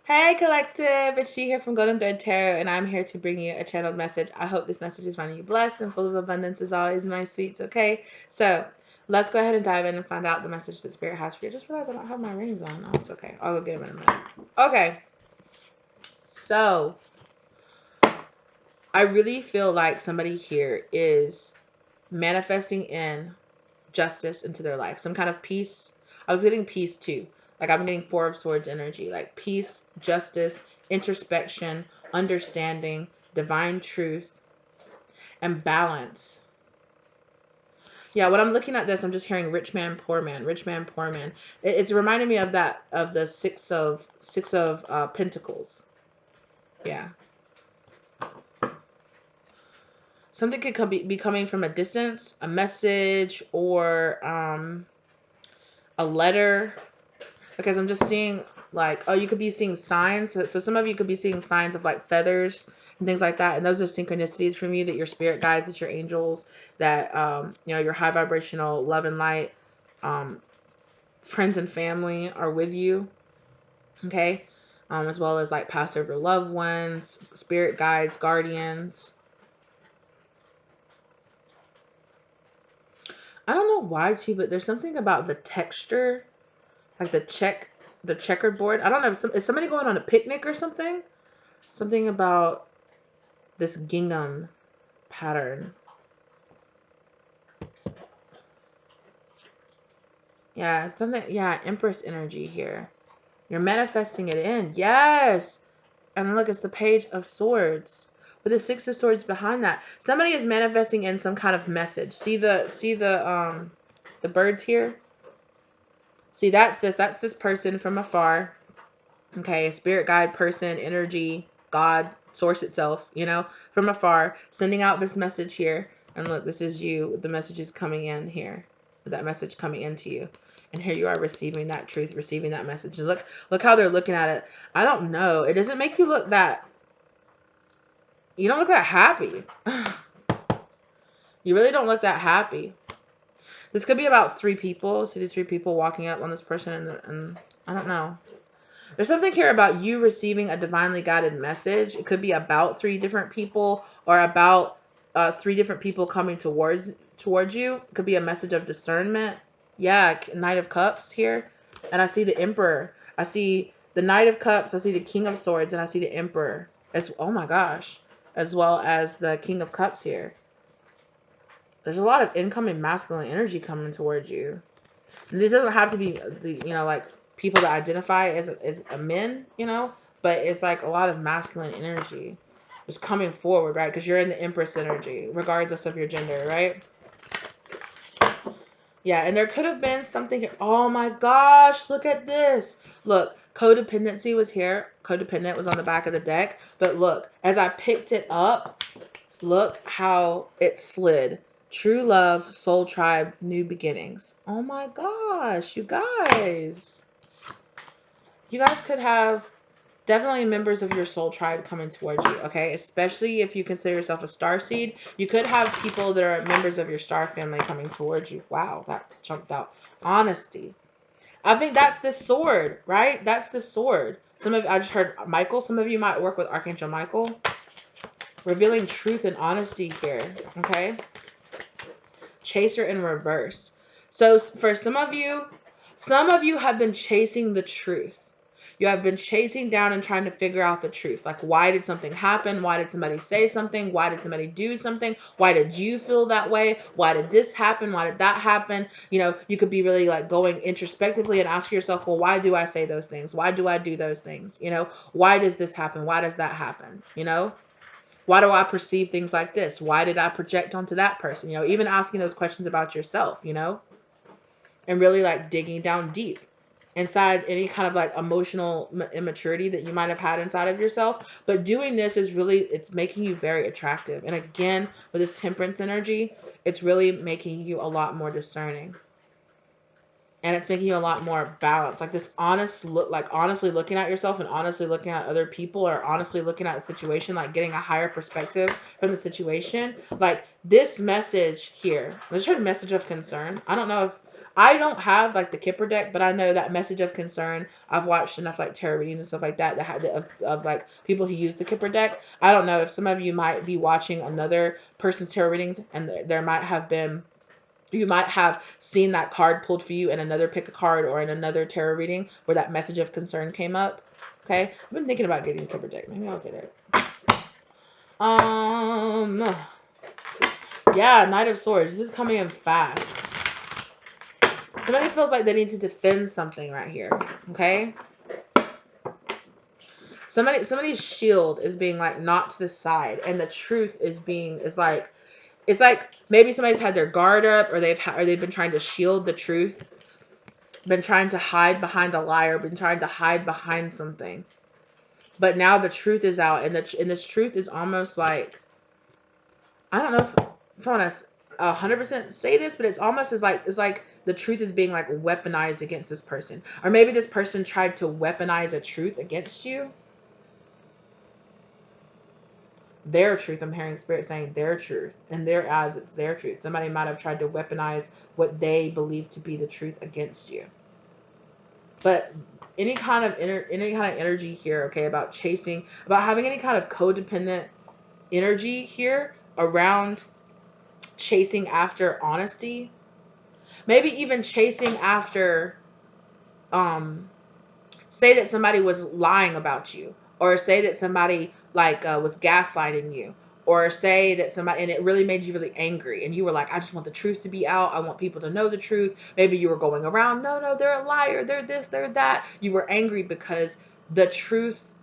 Hey collective, it's she here from Golden Thread Tarot, and I'm here to bring you a channeled message. I hope this message is finding you blessed and full of abundance as always, my sweets, okay? So, let's go ahead and dive in and find out the message that Spirit has for you. I just realized I don't have my rings on. Oh, it's okay. I'll go get them in a minute. Okay, so I really feel like somebody here is manifesting in justice into their life, some kind of peace. I was getting peace too. Like I'm getting Four of Swords energy, like peace, justice, introspection, understanding, divine truth, and balance. Yeah, when I'm looking at this, I'm just hearing rich man, poor man, rich man, poor man. It's reminding me of that, of the six of pentacles. Yeah, something could be coming from a distance, a message, or a letter, because I'm just seeing like, oh, you could be seeing signs. So some of you could be seeing signs of like feathers and things like that. And those are synchronicities from you, that your spirit guides, that your angels, that, your high vibrational love and light, um, friends and family are with you. Okay. As well as like past over loved ones, spirit guides, guardians. I don't know why too, but there's something about the texture, like the checkered board. I don't know. Is somebody going on a picnic or something? Something about this gingham pattern. Yeah, something. Yeah, Empress energy here. You're manifesting it in. Yes. And look, it's the Page of Swords with the Six of Swords behind that. Somebody is manifesting in some kind of message. See the birds here? See, that's this person from afar. Okay, spirit guide, person, energy, God, source itself, from afar, sending out this message here. And look, this is you. The message is coming in here. That message coming into you. And here you are receiving that truth, receiving that message. Look how they're looking at it. I don't know. It doesn't make you look that, you don't look that happy. You really don't look that happy. This could be about three people. See these three people walking up on this person, and I don't know. There's something here about you receiving a divinely guided message. It could be about three different people, or about three different people coming towards you. It could be a message of discernment. Yeah, Knight of Cups here. And I see the Emperor. I see the Knight of Cups. I see the King of Swords. And I see the Emperor. Oh my gosh. As well as the King of Cups here. There's a lot of incoming masculine energy coming towards you. And this doesn't have to be like people that identify as a men, but it's like a lot of masculine energy just coming forward, right? Because you're in the Empress energy, regardless of your gender, right? Yeah, and there could have been something here. Oh my gosh, look at this. Look, codependency was here. Codependent was on the back of the deck. But look, as I picked it up, look how it slid. True love, soul tribe, new beginnings. Oh my gosh, you guys. You guys could have definitely members of your soul tribe coming towards you, okay? Especially if you consider yourself a star seed. You could have people that are members of your star family coming towards you. Wow, that jumped out. Honesty. I think that's the sword, right? That's the sword. I just heard Michael. Some of you might work with Archangel Michael. Revealing truth and honesty here, okay? Chaser in reverse. So for some of you have been chasing the truth. You have been chasing down and trying to figure out the truth. Like, why did something happen? Why did somebody say something? Why did somebody do something? Why did you feel that way? Why did this happen? Why did that happen? You could be really like going introspectively and ask yourself, well, why do I say those things? Why do I do those things? Why does this happen? Why does that happen? Why do I perceive things like this? Why did I project onto that person? Even asking those questions about yourself, and really like digging down deep inside any kind of like emotional immaturity that you might have had inside of yourself. But doing this is really, it's making you very attractive. And again, with this temperance energy, it's really making you a lot more discerning. And it's making you a lot more balanced. Like this honest look, like honestly looking at yourself and honestly looking at other people, or honestly looking at the situation, like getting a higher perspective from the situation. Like this message here, let's try a message of concern. I don't have like the Kipper deck, but I know that message of concern. I've watched enough like tarot readings and stuff like that had of like people who use the Kipper deck. I don't know if some of you might be watching another person's tarot readings, and there might have been, you might have seen that card pulled for you in another pick a card or in another tarot reading where that message of concern came up. Okay, I've been thinking about getting the Kipper deck. Maybe I'll get it. Yeah, Knight of Swords. This is coming in fast. Somebody feels like they need to defend something right here. Okay. Somebody's shield is being like knocked to the side, and the truth is like, it's like maybe somebody's had their guard up, or they've been trying to shield the truth, been trying to hide behind a lie, or been trying to hide behind something. But now the truth is out, and this truth is almost like, I don't know if I want to 100% say this, but it's almost as like, it's like the truth is being like weaponized against this person, or maybe this person tried to weaponize a truth against you. Their truth. I'm hearing spirit saying their truth, and their eyes, it's their truth. Somebody might have tried to weaponize what they believe to be the truth against you. But any kind of energy here, okay, about chasing, about having any kind of codependent energy here around chasing after honesty, maybe even chasing after, say that somebody was lying about you, or say that somebody like was gaslighting you, or say that somebody, and it really made you really angry, and you were like, I just want the truth to be out, I want people to know the truth. Maybe you were going around, no, they're a liar, they're this, they're that. You were angry because the truth,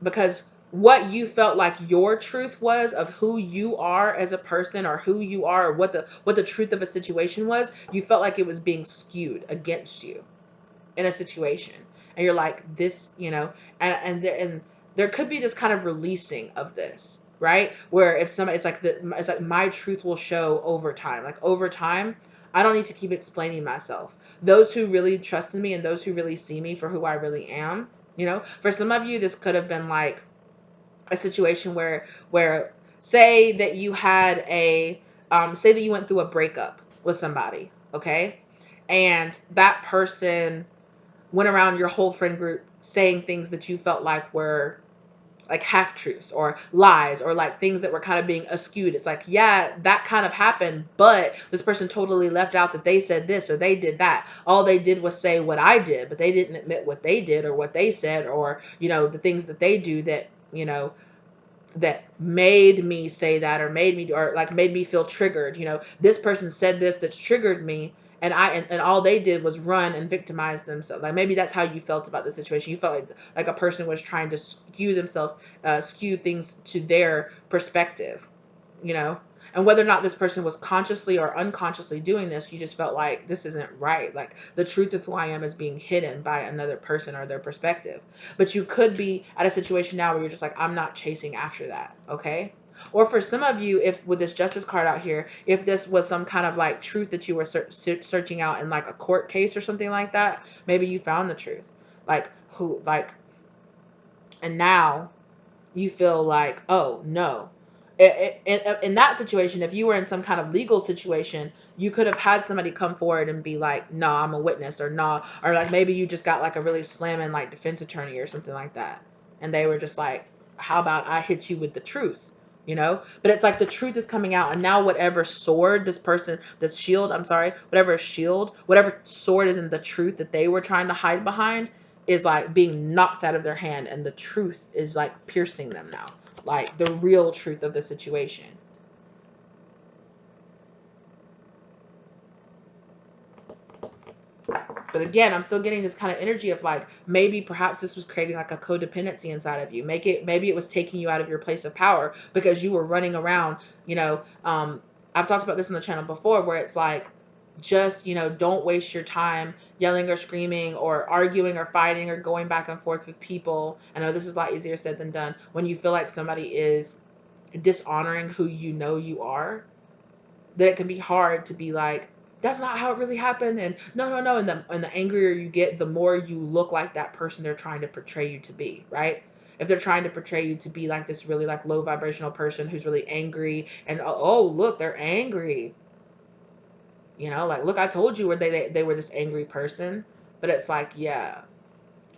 because what you felt like your truth was of who you are as a person, or who you are, or what the truth of a situation was, you felt like it was being skewed against you in a situation, and you're like, this, and there could be this kind of releasing of this, right, where if somebody, it's like my truth will show over time, like over time I don't need to keep explaining myself. Those who really trusted me and those who really see me for who I really am, for some of you this could have been like a situation where say that you had a say that you went through a breakup with somebody, okay, and that person went around your whole friend group saying things that you felt like were like half truths or lies, or like things that were kind of being askewed. It's like, yeah, that kind of happened, but this person totally left out that they said this or they did that. All they did was say what I did, but they didn't admit what they did or what they said, or the things that they do that that made me say that, or made me feel triggered. This person said this that's triggered me, and and all they did was run and victimize themselves. Like maybe that's how you felt about the situation. You felt like a person was trying to skew things to their perspective, you know and whether or not this person was consciously or unconsciously doing this, you just felt like this isn't right. Like the truth of who I am is being hidden by another person or their perspective. But you could be at a situation now where you're just like, I'm not chasing after that. Okay. Or for some of you, if with this justice card out here, if this was some kind of like truth that you were searching out in like a court case or something like that, maybe you found the truth. And now you feel like, oh no. In that situation, if you were in some kind of legal situation, you could have had somebody come forward and be like, no, I'm a witness, or no, or like maybe you just got like a really slamming like defense attorney or something like that, and they were just like, how about I hit you with the truth, but it's like the truth is coming out, and now whatever sword this shield, I'm sorry, whatever sword is in the truth that they were trying to hide behind is like being knocked out of their hand, and the truth is like piercing them now, like the real truth of the situation. But again, I'm still getting this kind of energy of like, maybe perhaps this was creating like a codependency inside of you. Maybe it was taking you out of your place of power because you were running around, I've talked about this on the channel before, where it's like, just, don't waste your time yelling or screaming or arguing or fighting or going back and forth with people. I know this is a lot easier said than done when you feel like somebody is dishonoring who you are, that it can be hard to be like, that's not how it really happened, and no, and the angrier you get, the more you look like that person they're trying to portray you to be, right? If they're trying to portray you to be like this really like low vibrational person who's really angry, and oh look, they're angry, You know, like, look, I told you where they were this angry person. But it's like, yeah.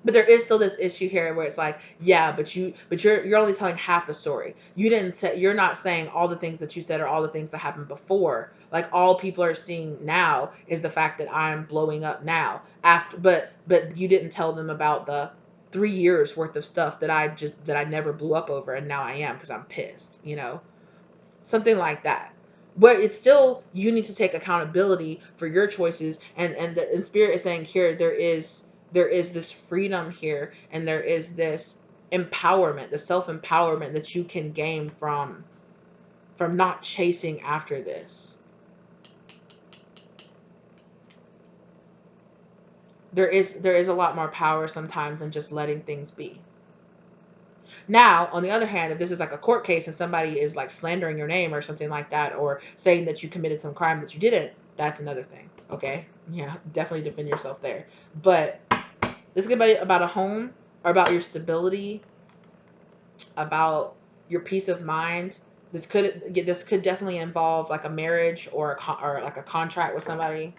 But there is still this issue here where it's like, yeah, but you're only telling half the story. You're not saying all the things that you said or all the things that happened before. Like, all people are seeing now is the fact that I'm blowing up now. After, but you didn't tell them about the 3 years worth of stuff that I never blew up over, and now I am because I'm pissed, you know? Something like that. But it's still, you need to take accountability for your choices, and spirit is saying here, there is this freedom here, and there is this empowerment, the self-empowerment that you can gain from not chasing after this. There is a lot more power sometimes than just letting things be. Now, on the other hand, if this is like a court case and somebody is like slandering your name or something like that, or saying that you committed some crime that you didn't, that's another thing. Okay? Yeah, definitely defend yourself there. But this could be about a home, or about your stability, about your peace of mind. This could definitely involve like a marriage, or or like a contract with somebody.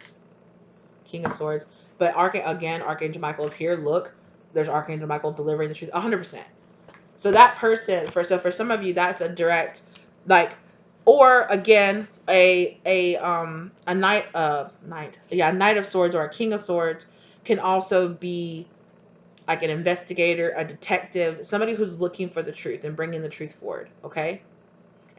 King of Swords. But Archangel Michael is here. Look, there's Archangel Michael delivering the truth 100%. So that person, for some of you, that's a direct, like, or again, a knight of swords or a king of swords can also be like an investigator, a detective, somebody who's looking for the truth and bringing the truth forward. Okay.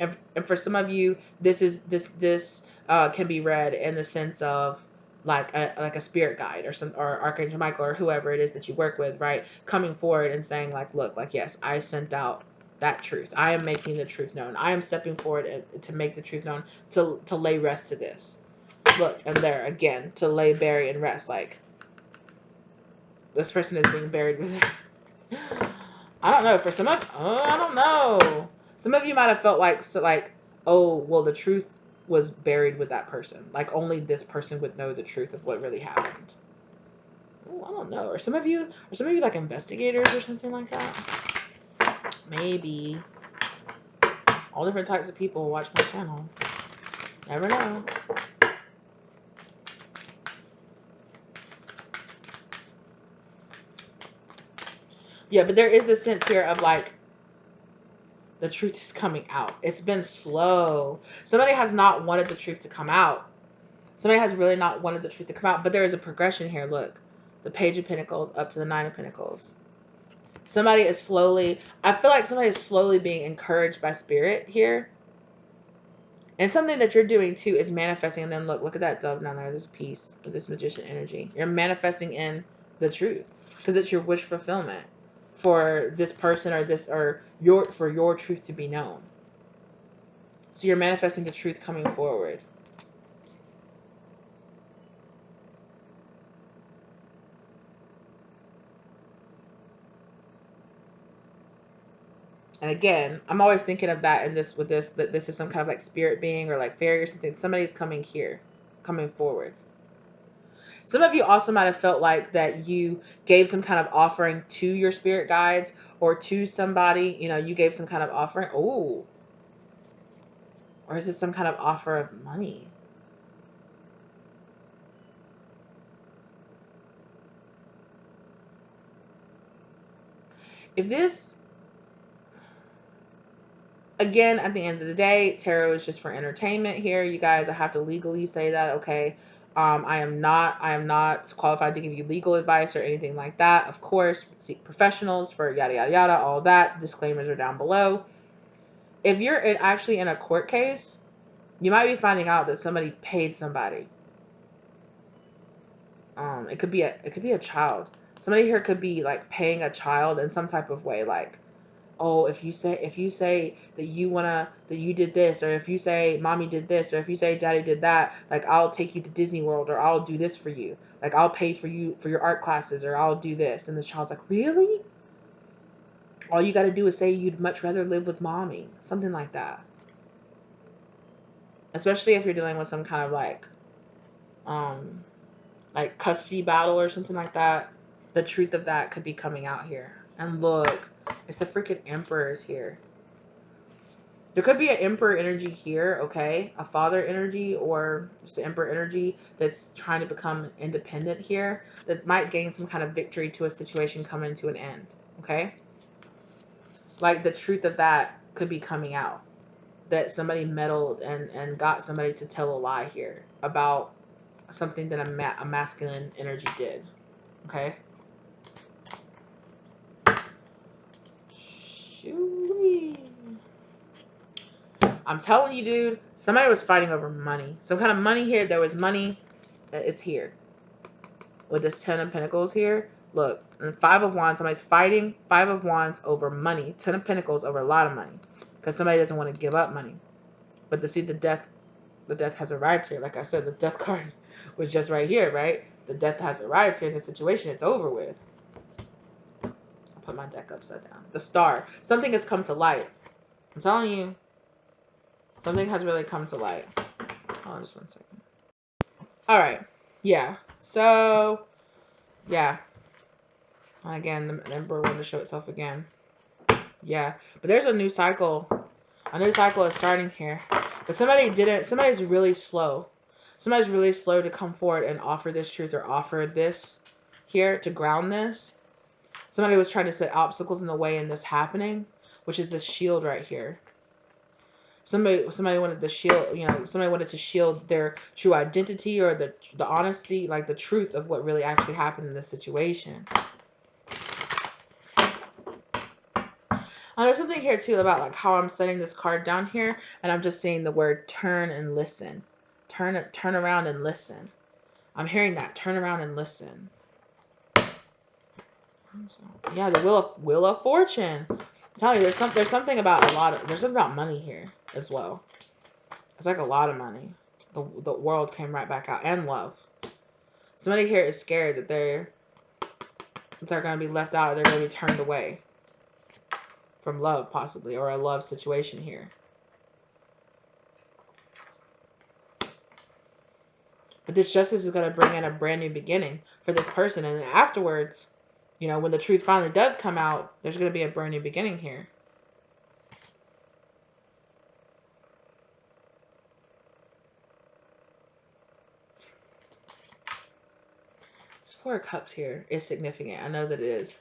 And for some of you, this can be read in the sense of like a spirit guide, or Archangel Michael, or whoever it is that you work with, right? Coming forward and saying like, look, like, yes, I sent out that truth. I am making the truth known. I am stepping forward to make the truth known, to lay rest to this. Look, and there again, to lay, bury, and rest. Like, this person is being buried with it. I don't know. I don't know. Some of you might have felt like, so like, oh, well, the truth was buried with that person. Like, only this person would know the truth of what really happened. Oh, I don't know. Are some of you like investigators or something like that? Maybe. All different types of people watch my channel. Never know. Yeah, but there is this sense here of like, the truth is coming out. It's been slow. Somebody has not wanted the truth to come out. Somebody has really not wanted the truth to come out, but there is a progression here. Look, the Page of Pentacles up to the Nine of Pentacles. I feel like somebody is slowly being encouraged by spirit here. And something that you're doing too is manifesting. And then look at that dove down there. There's peace with this magician energy. You're manifesting in the truth because it's your wish fulfillment for this person, for your truth to be known. So you're manifesting the truth coming forward. And again, I'm always thinking of that in this, that this is some kind of like spirit being or like fairy or something. Somebody's coming here, coming forward. Some of you also might have felt like that you gave some kind of offering to your spirit guides or to somebody, you gave some kind of offering. Oh, or is it some kind of offer of money? If this, again, at the end of the day, tarot is just for entertainment here. You guys, I have to legally say that, okay? I am not qualified to give you legal advice or anything like that. Of course, seek professionals for yada, yada, yada, all that. Disclaimers are down below. If you're actually in a court case, you might be finding out that somebody paid somebody. It could be a child. Somebody here could be like paying a child in some type of way, like, oh, if you say that you did this, or if you say mommy did this, or if you say daddy did that, like, I'll take you to Disney World, or I'll do this for you, like, I'll pay for you for your art classes, or I'll do this. And the child's like, really? All you got to do is say you'd much rather live with mommy, something like that. Especially if you're dealing with some kind of like custody battle or something like that. The truth of that could be coming out here. And look, it's the freaking emperor's here. There could be an emperor energy here, okay? A father energy or just an emperor energy that's trying to become independent here, that might gain some kind of victory to a situation coming to an end, okay? Like the truth of that could be coming out. That somebody meddled and got somebody to tell a lie here about something that a masculine energy did, okay? Shoo-wee. I'm telling you, dude, somebody was fighting over money. Some kind of money here. There was money that is here. With this 10 of Pentacles here. Look, and 5 of Wands. Somebody's fighting 5 of Wands over money. 10 of Pentacles over a lot of money. Because somebody doesn't want to give up money. But to see the death has arrived here. Like I said, the death card was just right here, right? The death has arrived here in this situation. It's over with. I'll put my deck upside down. The star. Something has come to light. I'm telling you. Something has really come to light. Hold on just one second. Alright. Yeah. So, yeah. And again, the Emperor wanted to show itself again. Yeah. But there's a new cycle. A new cycle is starting here. But somebody's really slow. Somebody's really slow to come forward and offer this truth or offer this here to ground this. Somebody was trying to set obstacles in the way in this happening, which is this shield right here. Somebody wanted to shield, somebody wanted to shield their true identity or the honesty, like the truth of what really actually happened in this situation. There's something here too about like how I'm setting this card down here, and I'm just saying the word turn and listen. Turn around and listen. I'm hearing that. Turn around and listen. Yeah, the Wheel of Fortune. I'm telling you, there's something about there's something about money here as well. It's like a lot of money. The world came right back out, and love. Somebody here is scared that they're going to be left out. They're going to be turned away from love, possibly, or a love situation here. But this justice is going to bring in a brand new beginning for this person, and afterwards, when the truth finally does come out, there's going to be a brand new beginning here. This 4 of Cups here is significant. I know that it is.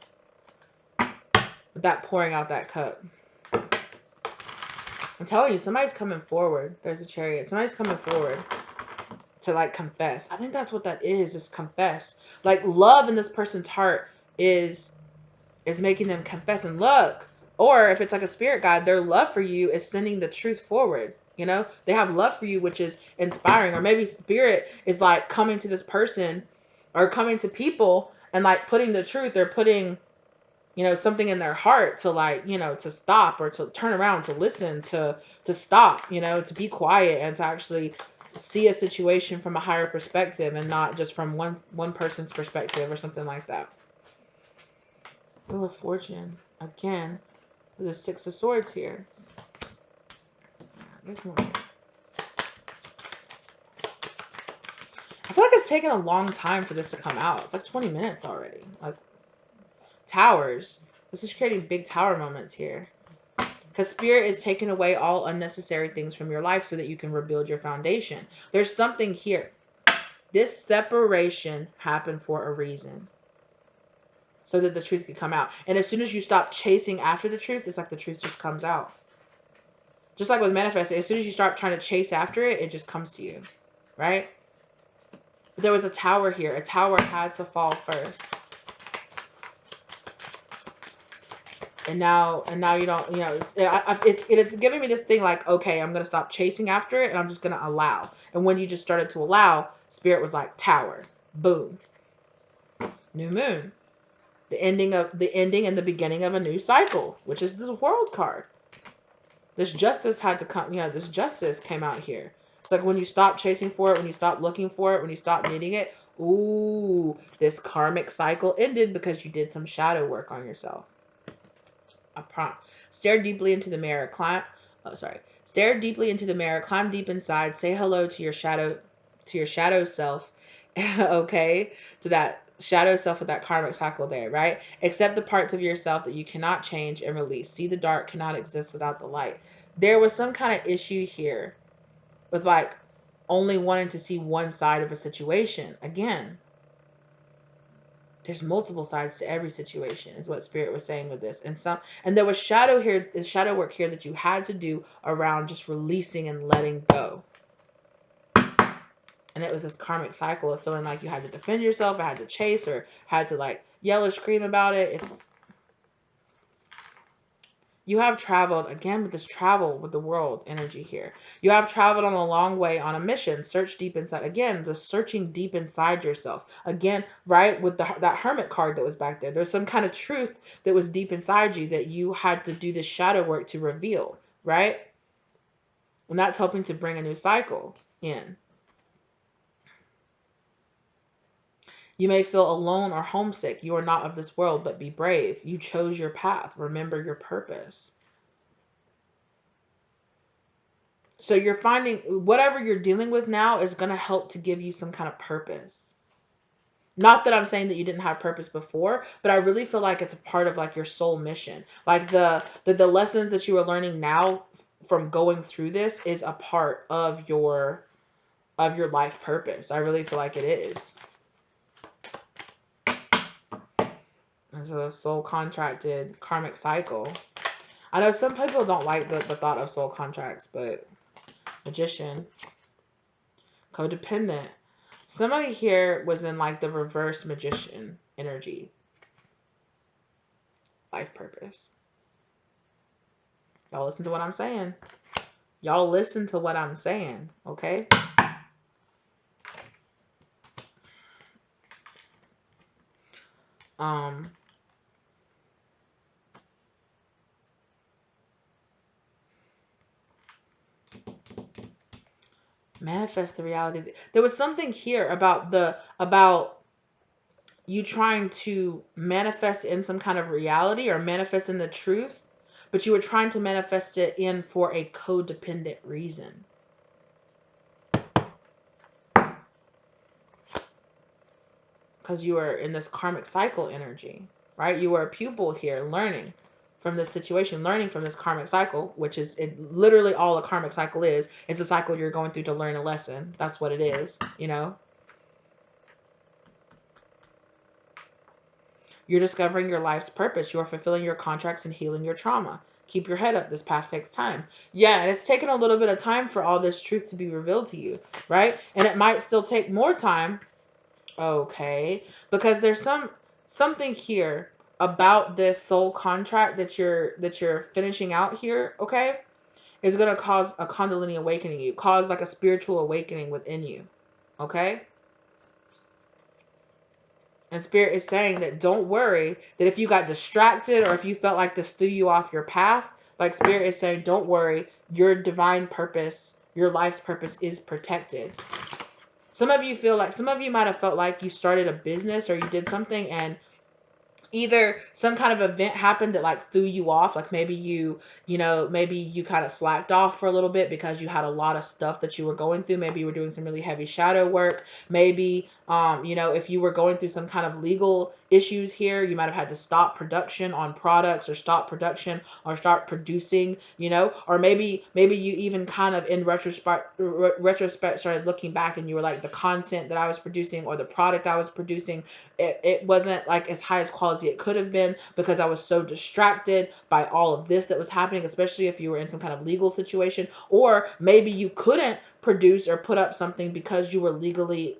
With that pouring out that cup. I'm telling you, somebody's coming forward. There's a Chariot. Somebody's coming forward to like confess. I think that's what that is confess. Like love in this person's heart is making them confess and look. Or if it's like a spirit guide, their love for you is sending the truth forward. They have love for you, which is inspiring. Or maybe spirit is like coming to this person or coming to people and like putting the truth or putting, something in their heart to like, to stop or to turn around, to listen, to stop, to be quiet and to actually see a situation from a higher perspective and not just from one person's perspective or something like that. Wheel of Fortune again with the 6 of Swords here. There's more. I feel like it's taken a long time for this to come out. It's like 20 minutes already. Like towers. This is creating big tower moments here. Because spirit is taking away all unnecessary things from your life so that you can rebuild your foundation. There's something here. This separation happened for a reason. So that the truth could come out. And as soon as you stop chasing after the truth, it's like the truth just comes out. Just like with manifesting, as soon as you start trying to chase after it, it just comes to you. Right? But there was a tower here. A tower had to fall first. And now you don't, it's giving me this thing like, okay, I'm going to stop chasing after it and I'm just going to allow. And when you just started to allow, spirit was like tower, boom, new moon, the ending and the beginning of a new cycle, which is this world card. This justice had to come, this justice came out here. It's like when you stop chasing for it, when you stop looking for it, when you stop needing it, ooh, this karmic cycle ended because you did some shadow work on yourself. A prompt. Stare deeply into the mirror. Stare deeply into the mirror. Climb deep inside. Say hello to your shadow self. Okay? To that shadow self with that karmic cycle there, right? Accept the parts of yourself that you cannot change and release. See the dark cannot exist without the light. There was some kind of issue here with like only wanting to see one side of a situation. Again, there's multiple sides to every situation is what spirit was saying with this. And there was shadow here, the shadow work here that you had to do around just releasing and letting go. And it was this karmic cycle of feeling like you had to defend yourself, or had to chase, or had to like yell or scream about it. You have traveled, again with this travel with the world energy here. You have traveled on a long way on a mission. Search deep inside. Again, the searching deep inside yourself. Again, right, with that hermit card that was back there. There's some kind of truth that was deep inside you that you had to do this shadow work to reveal, right? And that's helping to bring a new cycle in. You may feel alone or homesick. You are not of this world, but be brave. You chose your path. Remember your purpose. So you're finding whatever you're dealing with now is going to help to give you some kind of purpose. Not that I'm saying that you didn't have purpose before, but I really feel like it's a part of like your soul mission. Like the lessons that you are learning now from going through this is a part of your life purpose. I really feel like it is. And so soul contracted karmic cycle. I know some people don't like the thought of soul contracts, but magician, codependent. Somebody here was in like the reverse magician energy. Life purpose. Y'all listen to what I'm saying. Y'all listen to what I'm saying, okay? Manifest the reality. There was something here about you trying to manifest in some kind of reality or manifest in the truth, but you were trying to manifest it in for a codependent reason. Because you were in this karmic cycle energy, right? You were a pupil here learning from this situation, learning from this karmic cycle, which is literally all a karmic cycle is. It's a cycle you're going through to learn a lesson. That's what it is, you know? You're discovering your life's purpose. You are fulfilling your contracts and healing your trauma. Keep your head up. This path takes time. Yeah, and it's taken a little bit of time for all this truth to be revealed to you, right? And it might still take more time. Okay, because there's something here about this soul contract that you're finishing out here, okay? Is going to cause a Kundalini awakening you, cause like a spiritual awakening within you, okay? And Spirit is saying that don't worry that if you got distracted or if you felt like this threw you off your path, like Spirit is saying, don't worry, your divine purpose, your life's purpose is protected. Some of you might have felt like you started a business or you did something and either some kind of event happened that like threw you off, like maybe maybe you kind of slacked off for a little bit because you had a lot of stuff that you were going through. Maybe you were doing some really heavy shadow work. Maybe if you were going through some kind of legal issues here, you might have had to stop production on products or stop production or start producing, or maybe you even kind of in retrospect started looking back and you were like, the content that I was producing or the product I was producing, it wasn't like as high as quality it could have been because I was so distracted by all of this that was happening, especially if you were in some kind of legal situation. Or maybe you couldn't produce or put up something because you were legally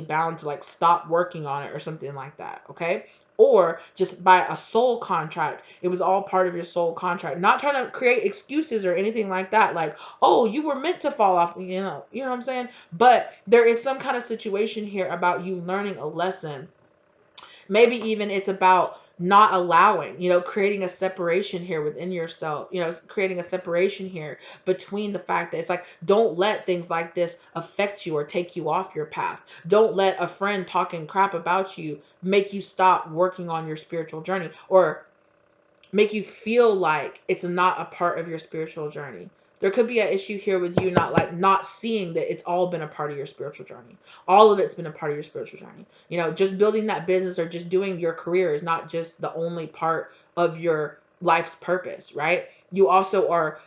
bound to like stop working on it or something like that, okay? Or just by a soul contract. It was all part of your soul contract. Not trying to create excuses or anything like that. Like, oh, you were meant to fall off, you know what I'm saying? But there is some kind of situation here about you learning a lesson. Maybe even it's about not allowing, creating a separation here within yourself, creating a separation here between the fact that it's like, don't let things like this affect you or take you off your path. Don't let a friend talking crap about you make you stop working on your spiritual journey or make you feel like it's not a part of your spiritual journey. There could be an issue here with you not seeing that it's all been a part of your spiritual journey. All of it's been a part of your spiritual journey. Just building that business or just doing your career is not just the only part of your life's purpose, right? You also are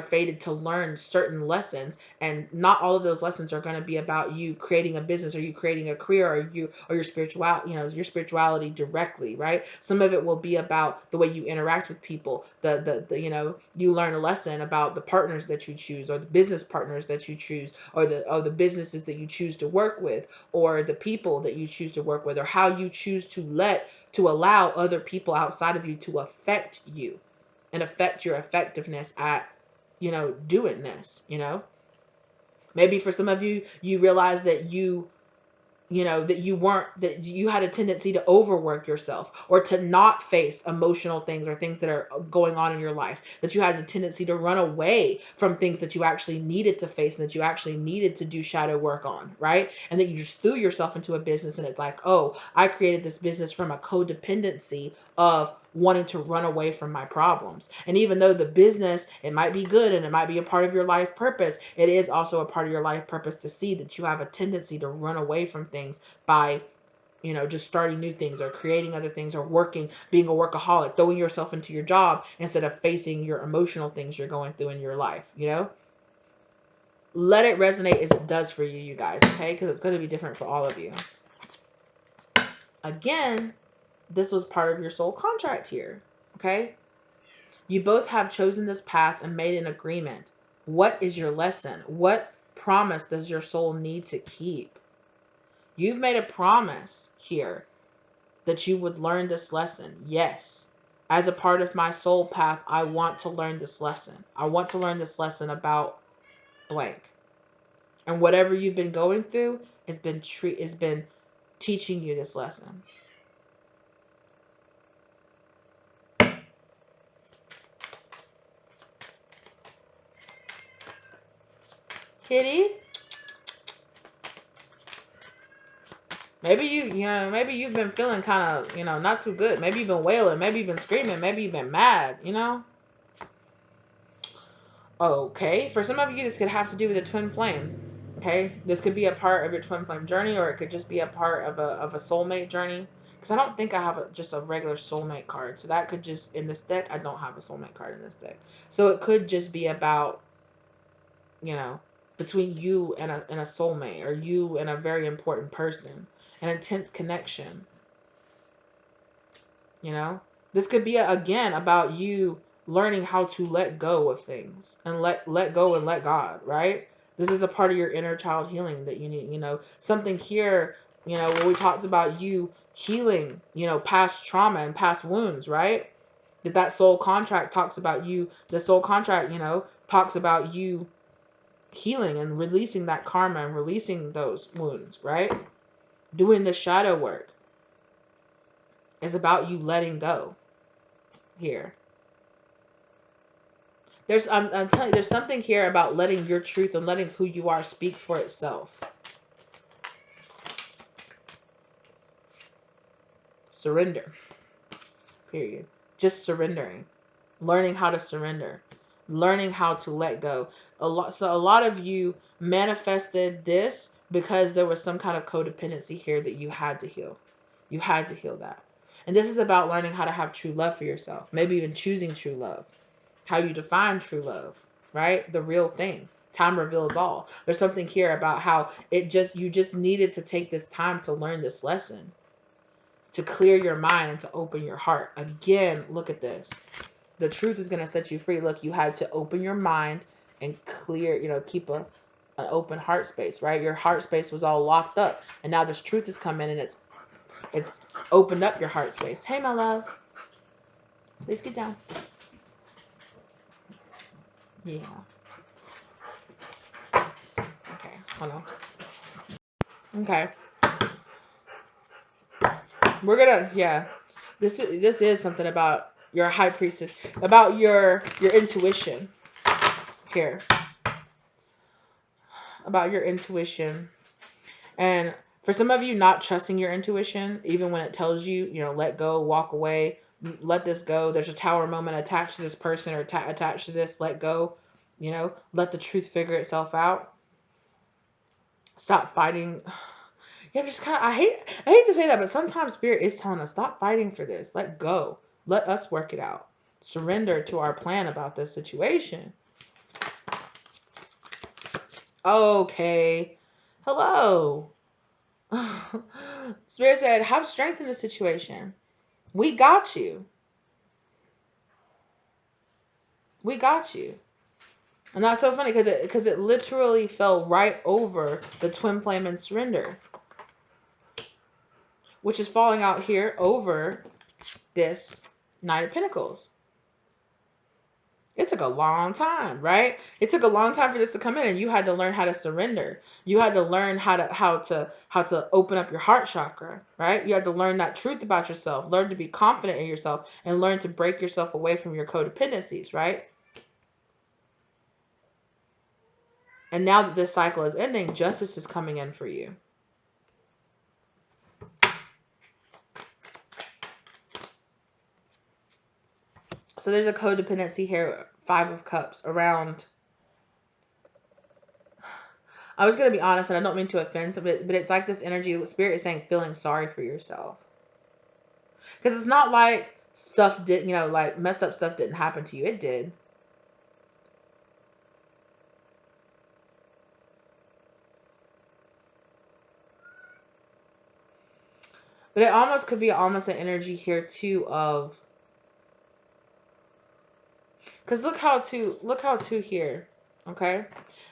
fated to learn certain lessons, and not all of those lessons are going to be about you creating a business or you creating a career or your spirituality directly, right? Some of it will be about the way you interact with people. You learn a lesson about the partners that you choose, or the business partners that you choose, or the businesses that you choose to work with, or the people that you choose to work with, or how you choose to allow other people outside of you to affect you and affect your effectiveness at, doing this. Maybe for some of you, you realize that that you had a tendency to overwork yourself, or to not face emotional things or things that are going on in your life, that you had the tendency to run away from things that you actually needed to face and that you actually needed to do shadow work on, right? And that you just threw yourself into a business, and it's like, oh, I created this business from a codependency of wanting to run away from my problems. And even though the business, it might be good and it might be a part of your life purpose, it is also a part of your life purpose to see that you have a tendency to run away from things by just starting new things or creating other things, or being a workaholic, throwing yourself into your job instead of facing your emotional things you're going through in your life. Let it resonate as it does for you, you guys, okay? Because it's going to be different for all of you. Again, this was part of your soul contract here, okay? You both have chosen this path and made an agreement. What is your lesson? What promise does your soul need to keep? You've made a promise here that you would learn this lesson. Yes, as a part of my soul path, I want to learn this lesson. I want to learn this lesson about blank. And whatever you've been going through has been teaching you this lesson. Kitty? Maybe maybe you've been feeling kind of, not too good. Maybe you've been wailing. Maybe you've been screaming. Maybe you've been mad, Okay. For some of you, this could have to do with a twin flame. Okay. This could be a part of your twin flame journey, or it could just be a part of a soulmate journey. Because I don't think I have just a regular soulmate card. So that could just, in this deck, I don't have a soulmate card in this deck. So it could just be about, between you and a soulmate, or you and a very important person, an intense connection. This could be again about you learning how to let go of things and let go and let God, right? This is a part of your inner child healing that you need. Something here, where we talked about you healing, past trauma and past wounds, right? That soul contract talks about you. The soul contract, talks about you healing and releasing that karma and releasing those wounds, right? Doing the shadow work is about you letting go here. I'm telling you, there's something here about letting your truth and letting who you are speak for itself. Surrender. Period. Just surrendering. Learning how to surrender. Learning how to let go. A lot of you manifested this because there was some kind of codependency here that you had to heal. You had to heal that. And this is about learning how to have true love for yourself. Maybe even choosing true love. How you define true love, right? The real thing. Time reveals all. There's something here about how you just needed to take this time to learn this lesson, to clear your mind and to open your heart. Again, look at this. The truth is going to set you free. Look, you had to open your mind and clear, keep an open heart space, right? Your heart space was all locked up, and now this truth has come in and it's opened up your heart space. Hey, my love. Please get down. Yeah. Okay, hold on. Okay. We're gonna, yeah. This is something about your high priestess, about your intuition here, about your intuition, and for some of you, not trusting your intuition, even when it tells you, let go, walk away, let this go. There's a tower moment attached to this person or attached to this. Let go. Let the truth figure itself out. Stop fighting. Yeah, just kind of, I hate to say that, but sometimes spirit is telling us, stop fighting for this. Let go. Let us work it out. Surrender to our plan about this situation. Okay. Hello. Spirit said, have strength in the situation. We got you. We got you. And that's so funny because it literally fell right over the twin flame and surrender, which is falling out here over this Knight of Pentacles. It took a long time, right? It took a long time for this to come in, and you had to learn how to surrender. You had to learn how to open up your heart chakra, right? You had to learn that truth about yourself, learn to be confident in yourself, and learn to break yourself away from your codependencies, right? And now that this cycle is ending, justice is coming in for you. So there's a codependency here, 5 of Cups, around. I was going to be honest, and I don't mean to offend, but it's like this energy, what Spirit is saying, feeling sorry for yourself. Because it's not like stuff did, like messed up stuff didn't happen to you. It did. But it almost could be almost an energy here too of, because look how to here, okay?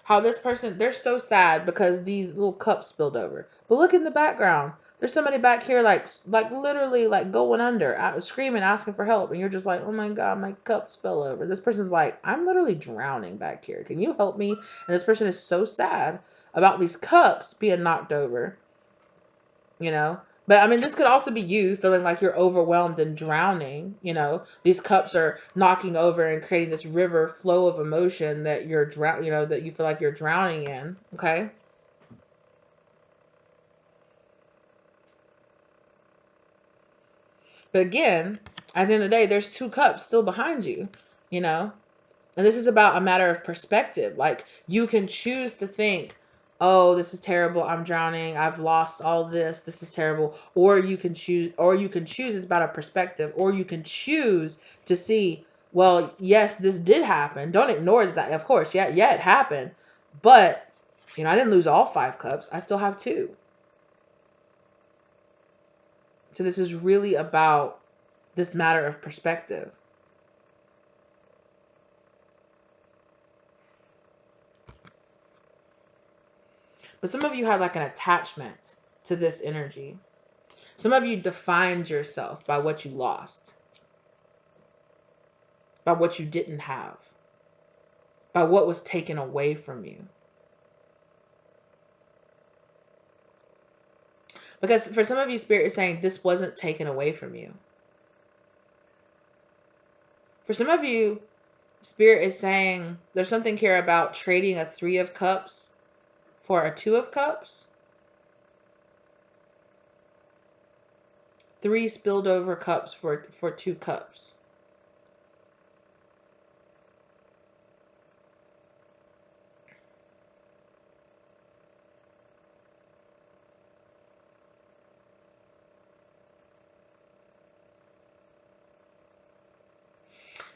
How this person, they're so sad because these little cups spilled over. But look in the background. There's somebody back here like literally like going under, screaming, asking for help. And you're just like, oh my God, my cups fell over. This person's like, I'm literally drowning back here. Can you help me? And this person is so sad about these cups being knocked over, But I mean, this could also be you feeling like you're overwhelmed and drowning. These cups are knocking over and creating this river flow of emotion that that you feel like you're drowning in. Okay. But again, at the end of the day, there's 2 cups still behind you, And this is about a matter of perspective. Like, you can choose to think, oh, this is terrible, I'm drowning, I've lost all this is terrible. Or you can choose, it's about a perspective. Or you can choose to see, well, yes, this did happen. Don't ignore that, of course. Yeah, it happened. But, I didn't lose all 5 cups. I still have 2. So this is really about this matter of perspective. But some of you had like an attachment to this energy. Some of you defined yourself by what you lost, by what you didn't have, by what was taken away from you. Because for some of you, Spirit is saying this wasn't taken away from you. For some of you, Spirit is saying there's something here about trading a 3 of Cups for a 2 of Cups. 3 spilled over cups for 2 cups.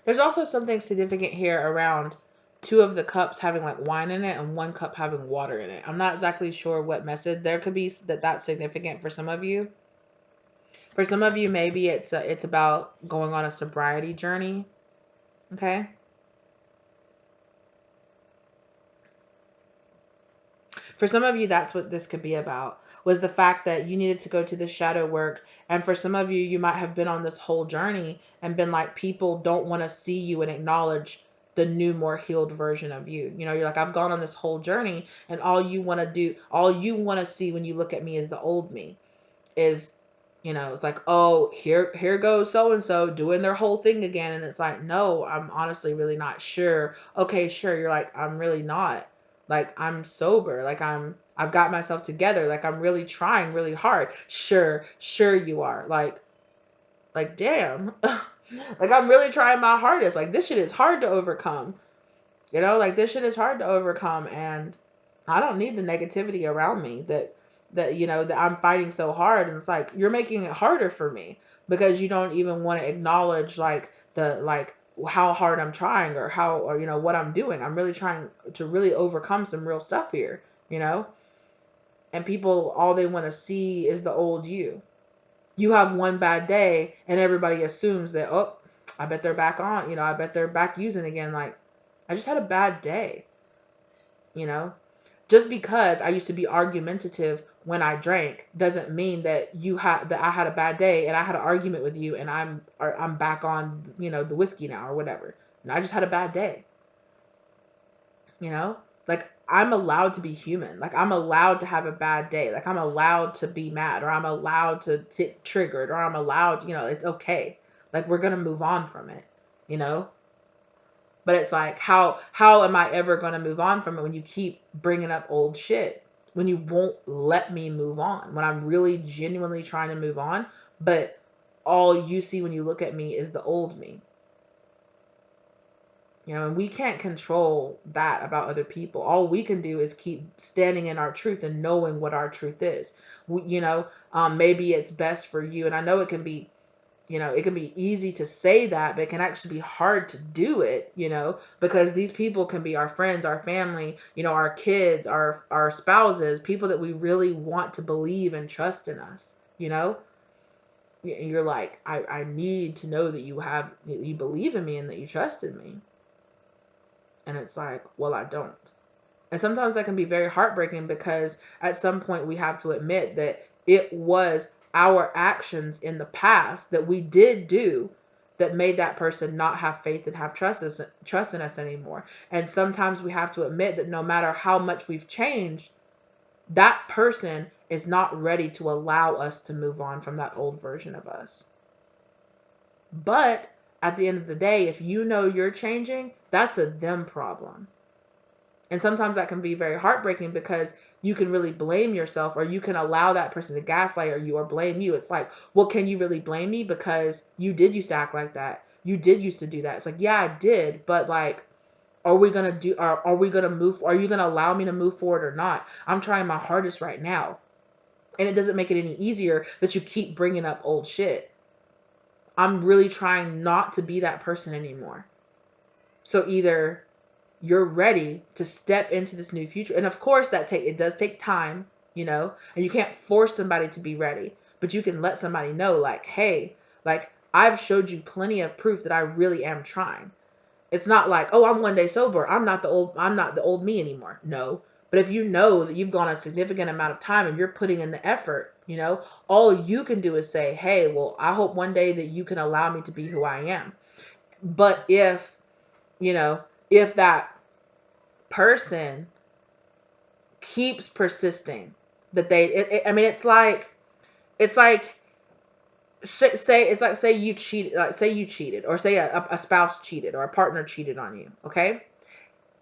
There's also something significant here around 2 of the cups having like wine in it and 1 cup having water in it. I'm not exactly sure what message. There could be that's significant for some of you. For some of you, maybe it's about going on a sobriety journey. Okay. For some of you, that's what this could be about, was the fact that you needed to go to the shadow work. And for some of you, you might have been on this whole journey and been like, people don't want to see you and acknowledge the new, more healed version of you. You're like, I've gone on this whole journey, and all you want to see when you look at me is the old me. Is, it's like, oh, here goes so-and-so doing their whole thing again. And it's like, no, I'm honestly really not sure. Okay, sure. You're like, I'm really not. Like, I'm sober. Like, I've got myself together. Like, I'm really trying really hard. Sure you are. Like, damn. Like, I'm really trying my hardest. Like, this shit is hard to overcome. Like this shit is hard to overcome, and I don't need the negativity around me that I'm fighting so hard. And it's like, you're making it harder for me because you don't even want to acknowledge like how hard I'm trying, or how, or what I'm doing. I'm really trying to really overcome some real stuff here, you know? And people, all they want to see is the old you. You have one bad day and everybody assumes that, oh, I bet they're back on, I bet they're back using again. Like, I just had a bad day, you know? Just because I used to be argumentative when I drank doesn't mean that I had a bad day and I had an argument with you and I'm back on, the whiskey now or whatever. And I just had a bad day. Like, I'm allowed to be human. Like, I'm allowed to have a bad day. Like, I'm allowed to be mad, or I'm allowed to get triggered, or I'm allowed, it's okay. Like, we're going to move on from it, you know? But it's like, how am I ever going to move on from it when you keep bringing up old shit? When you won't let me move on, when I'm really genuinely trying to move on, but all you see when you look at me is the old me. And we can't control that about other people. All we can do is keep standing in our truth and knowing what our truth is. Maybe it's best for you. And I know it can be, it can be easy to say that, but it can actually be hard to do it, because these people can be our friends, our family, our kids, our spouses, people that we really want to believe and trust in us, And you're like, I need to know that you believe in me and that you trust in me. And it's like, well, I don't. And sometimes that can be very heartbreaking, because at some point we have to admit that it was our actions in the past that we did do that made that person not have faith and have trust in us anymore. And sometimes we have to admit that no matter how much we've changed, that person is not ready to allow us to move on from that old version of us. But at the end of the day, if you know you're changing, that's a them problem. And sometimes that can be very heartbreaking, because you can really blame yourself, or you can allow that person to gaslight you or blame you. It's like, well, can you really blame me? Because you did used to act like that. You did used to do that. It's like, yeah, I did. But like, are we going to are you going to allow me to move forward or not? I'm trying my hardest right now. And it doesn't make it any easier that you keep bringing up old shit. I'm really trying not to be that person anymore. So either you're ready to step into this new future. And of course it does take time, and you can't force somebody to be ready, but you can let somebody know, like, hey, like, I've showed you plenty of proof that I really am trying. It's not like, oh, I'm one day sober, I'm not the old me anymore. No. But if you know that you've gone a significant amount of time and you're putting in the effort, all you can do is say, hey, well, I hope one day that you can allow me to be who I am. But if that person keeps persisting that say you cheated, or say a spouse cheated, or a partner cheated on you, okay?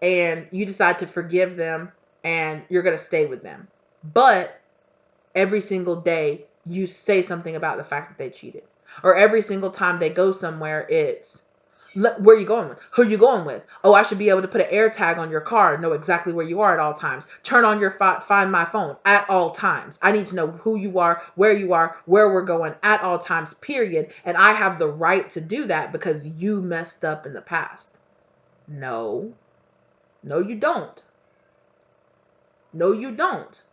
And you decide to forgive them and you're going to stay with them. But every single day you say something about the fact that they cheated. Or every single time they go somewhere, it's, where are you going with? Who are you going with? Oh, I should be able to put an air tag on your car, know exactly where you are at all times. Turn on your Find My phone at all times. I need to know who you are, where we're going at all times, period. And I have the right to do that because you messed up in the past. No, you don't. No, you don't.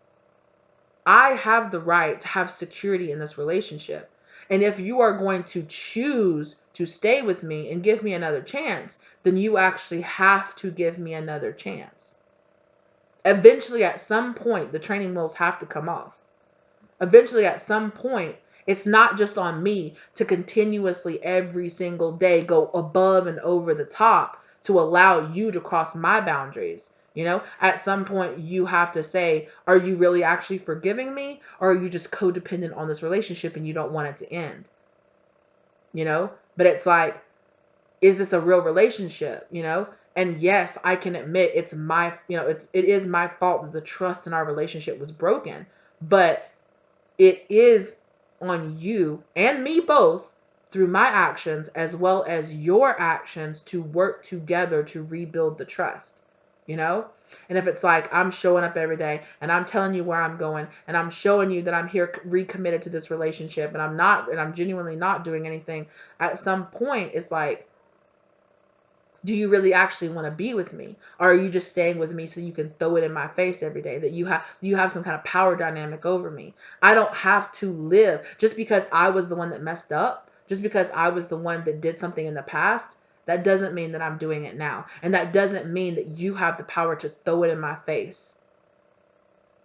I have the right to have security in this relationship. And if you are going to choose to stay with me and give me another chance, then you actually have to give me another chance. Eventually, at some point, the training wheels have to come off. Eventually, at some point, it's not just on me to continuously every single day go above and over the top to allow you to cross my boundaries. At some point you have to say, are you really actually forgiving me, or are you just codependent on this relationship and you don't want it to end? But it's like, is this a real relationship? And yes, I can admit it is my fault that the trust in our relationship was broken, but it is on you and me both through my actions as well as your actions to work together to rebuild the trust, you know? And if it's like I'm showing up every day and I'm telling you where I'm going and I'm showing you that I'm here recommitted to this relationship and I'm genuinely not doing anything, at some point it's like, do you really actually want to be with me? Or are you just staying with me so you can throw it in my face every day that you have some kind of power dynamic over me? I don't have to live just because I was the one that messed up, just because I was the one that did something in the past. That doesn't mean that I'm doing it now. And that doesn't mean that you have the power to throw it in my face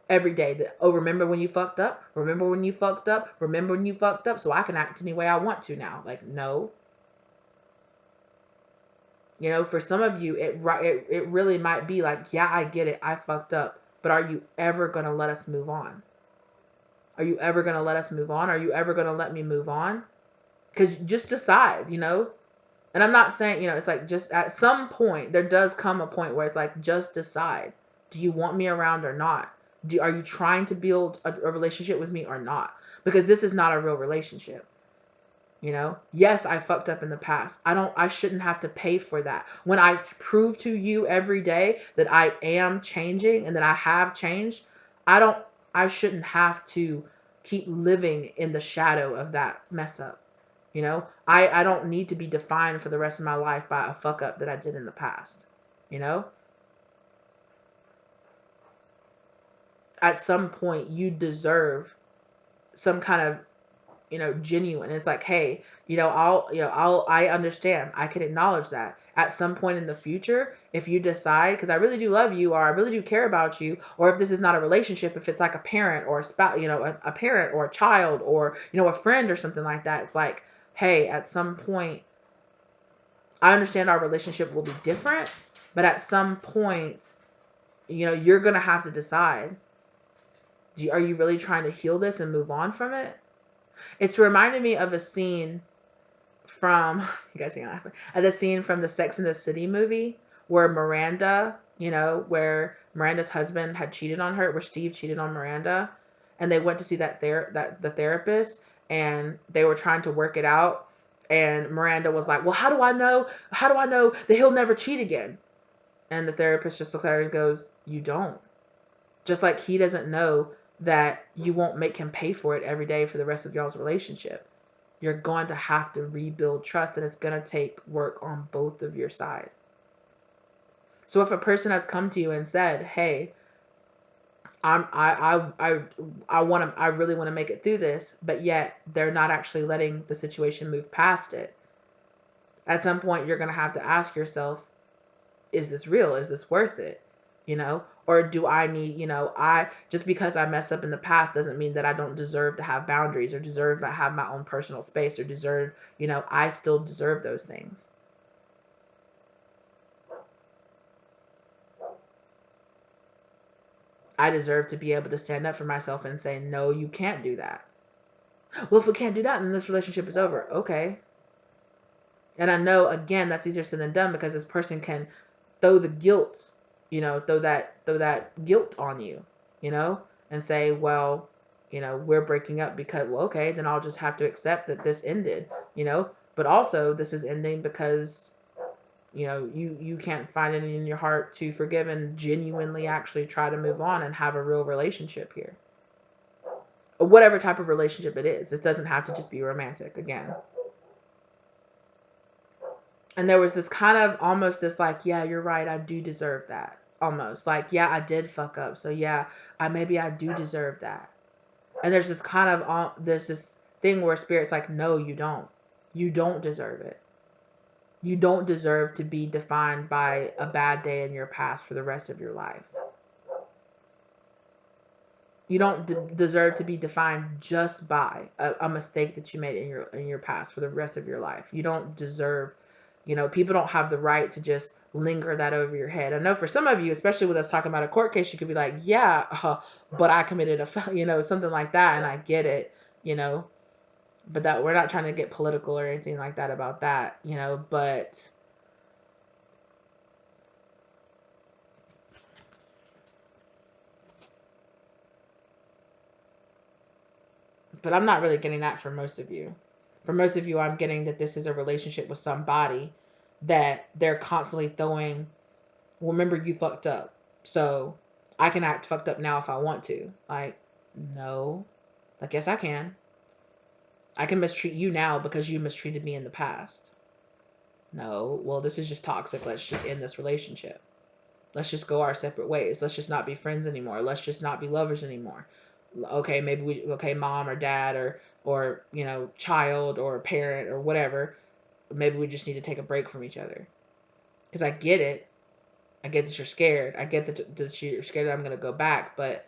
every day. That, oh, remember when you fucked up? Remember when you fucked up? Remember when you fucked up? So I can act any way I want to now. Like, no. You know, for some of you, it really might be like, yeah, I get it. I fucked up. But are you ever going to let us move on? Are you ever going to let us move on? Are you ever going to let me move on? Because just decide, you know? And I'm not saying, you know, it's like just at some point, there does come a point where it's like, just decide. Do you want me around or not? Are you trying to build a relationship with me or not? Because this is not a real relationship. You know, yes, I fucked up in the past. I shouldn't have to pay for that. When I prove to you every day that I am changing and that I have changed, I don't, I shouldn't have to keep living in the shadow of that mess up. You know, I don't need to be defined for the rest of my life by a fuck up that I did in the past. You know, at some point you deserve some kind of, you know, genuine. It's like, hey, I understand. I can acknowledge that at some point in the future, if you decide, because I really do love you, or I really do care about you, or if this is not a relationship, if it's like a parent or a spouse, you know, a parent or a child or, you know, a friend or something like that, it's like, hey, at some point, I understand our relationship will be different, but at some point, you know, you're going to have to decide, are you really trying to heal this and move on from it? It's reminding me of a scene from you guys are gonna laugh at the scene from the Sex and the City movie where Miranda, you know, where Miranda's husband had cheated on her, where Steve cheated on Miranda, and they went to see the therapist, and they were trying to work it out, and Miranda was like, "Well, how do I know? How do I know that he'll never cheat again?" And the therapist just looks at her and goes, "You don't." Just like he doesn't know that you won't make him pay for it every day for the rest of y'all's relationship. You're going to have to rebuild trust, and it's going to take work on both of your side. So if a person has come to you and said, "Hey, I really want to make it through this," but yet they're not actually letting the situation move past it. At some point, you're going to have to ask yourself, is this real? Is this worth it? You know, or do I need, you know, just because I mess up in the past doesn't mean that I don't deserve to have boundaries or deserve to have my own personal space or deserve, you know, I still deserve those things. I deserve to be able to stand up for myself and say, no, you can't do that. Well, if we can't do that, then this relationship is over. Okay. And I know, again, that's easier said than done because this person can throw the guilt, you know, throw that guilt on you, you know, and say, well, you know, we're breaking up because, well, okay, then I'll just have to accept that this ended, you know, but also this is ending because, you know, you can't find it in your heart to forgive and genuinely actually try to move on and have a real relationship here. Or whatever type of relationship it is. It doesn't have to just be romantic, again. And there was this kind of almost this like, yeah, you're right, I do deserve that. Almost like, yeah, I did fuck up. So yeah, I do deserve that. And there's this kind of there's this thing where spirit's like, no, you don't. You don't deserve it. You don't deserve to be defined by a bad day in your past for the rest of your life. You don't deserve to be defined just by a mistake that you made in your past for the rest of your life. You don't deserve, you know, people don't have the right to just linger that over your head. I know for some of you, especially with us talking about a court case, you could be like, yeah, but I committed you know, something like that, and I get it, you know, but that we're not trying to get political or anything like that about that, you know, but I'm not really getting that from most of you. For most of you, I'm getting that this is a relationship with somebody that they're constantly throwing, well, remember you fucked up, so I can act fucked up now if I want to. Like, no. Like, yes, I can. I can mistreat you now because you mistreated me in the past. No, well, this is just toxic. Let's just end this relationship. Let's just go our separate ways. Let's just not be friends anymore. Let's just not be lovers anymore. Okay, maybe okay, mom or dad or child or parent or whatever. Maybe we just need to take a break from each other. Because I get it. I get that you're scared. I get that you're scared that I'm gonna go back. But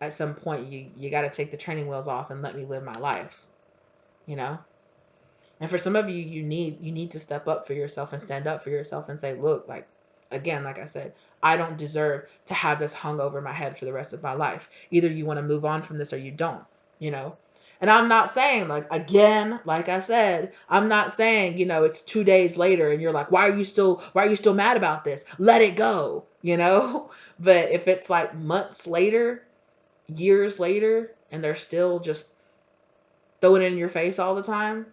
at some point you got to take the training wheels off and let me live my life. And for some of you, you need to step up for yourself and stand up for yourself and say, look, like, again, like I said, I don't deserve to have this hung over my head for the rest of my life. Either you want to move on from this or you don't, And I'm not saying, like, again, like I said, I'm not saying, it's 2 days later and you're like, why are you still mad about this? Let it go, But if it's like months later, years later, and they're still just throwing it in your face all the time,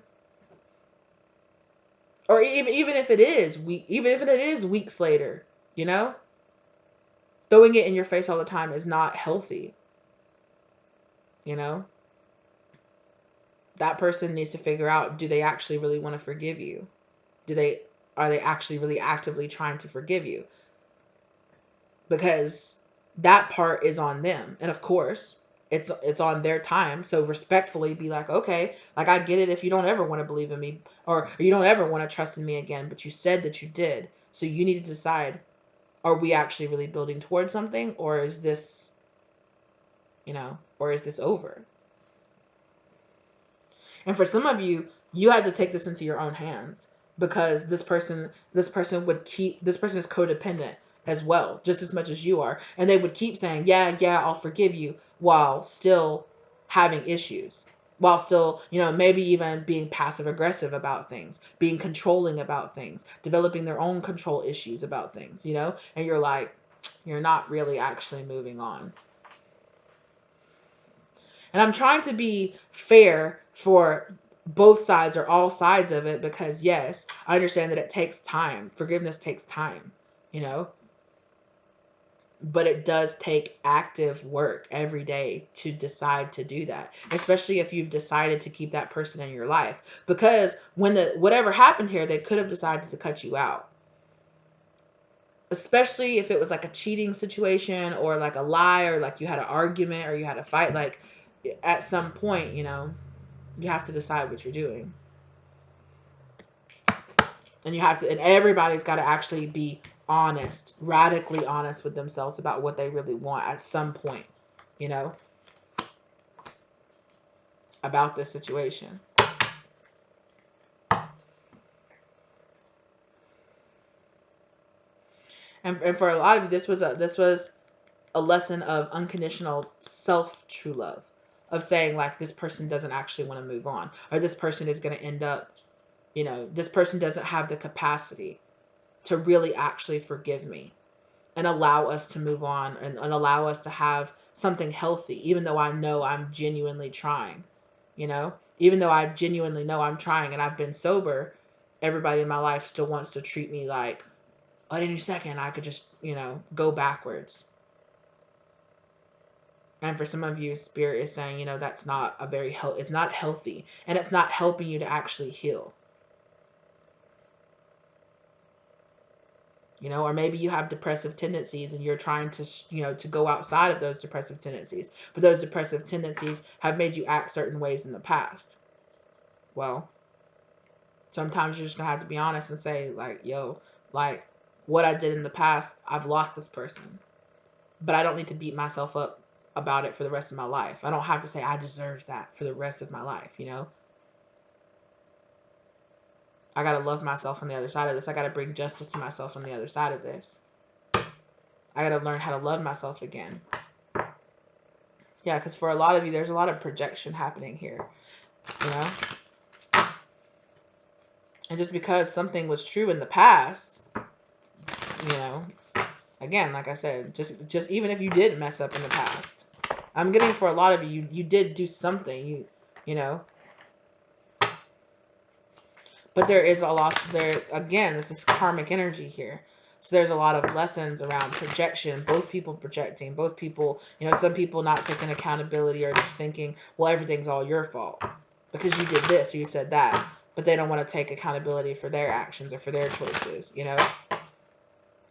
or even if it is weeks later, throwing it in your face all the time is not healthy. That person needs to figure out, do they actually really want to forgive you? Are they actually really actively trying to forgive you? Because that part is on them. And of course, it's on their time. So respectfully be like, okay, like, I get it if you don't ever want to believe in me or you don't ever want to trust in me again, but you said that you did. So you need to decide, are we actually really building towards something, or is this over? And for some of you, you had to take this into your own hands, because this person is codependent as well, just as much as you are. And they would keep saying, yeah, I'll forgive you, while still having issues, while still, maybe even being passive aggressive about things, being controlling about things, developing their own control issues about things, and you're like, you're not really actually moving on. And I'm trying to be fair for both sides or all sides of it, because yes, I understand that it takes time. Forgiveness takes time, but it does take active work every day to decide to do that, especially if you've decided to keep that person in your life. Because when whatever happened here, they could have decided to cut you out. Especially if it was like a cheating situation, or like a lie, or like you had an argument, or you had a fight. Like, at some point, you have to decide what you're doing. And everybody's got to actually be honest, radically honest with themselves about what they really want at some point, about this situation. And for a lot of you, this was a lesson of unconditional true love, of saying, like, this person doesn't actually want to move on, or this person is going to end up, this person doesn't have the capacity to really actually forgive me and allow us to move on, and allow us to have something healthy, even though I know I'm genuinely trying, even though I genuinely know I'm trying and I've been sober, everybody in my life still wants to treat me like at any second I could just, go backwards. And for some of you, Spirit is saying, that's not it's not healthy, and it's not helping you to actually heal. Or maybe you have depressive tendencies and you're trying to, to go outside of those depressive tendencies, but those depressive tendencies have made you act certain ways in the past. Well, sometimes you're just gonna have to be honest and say, like, yo, like, what I did in the past, I've lost this person, but I don't need to beat myself up about it for the rest of my life. I don't have to say I deserve that for the rest of my life, I got to love myself on the other side of this. I got to bring justice to myself on the other side of this. I got to learn how to love myself again. Yeah, because for a lot of you, there's a lot of projection happening here, And just because something was true in the past, again, like I said, just even if you did mess up in the past, I'm getting for a lot of you, you did do something, But there is a lot there again, this is karmic energy here. So there's a lot of lessons around projection, both people projecting, both people, some people not taking accountability or just thinking, well, everything's all your fault because you did this or you said that, but they don't want to take accountability for their actions or for their choices.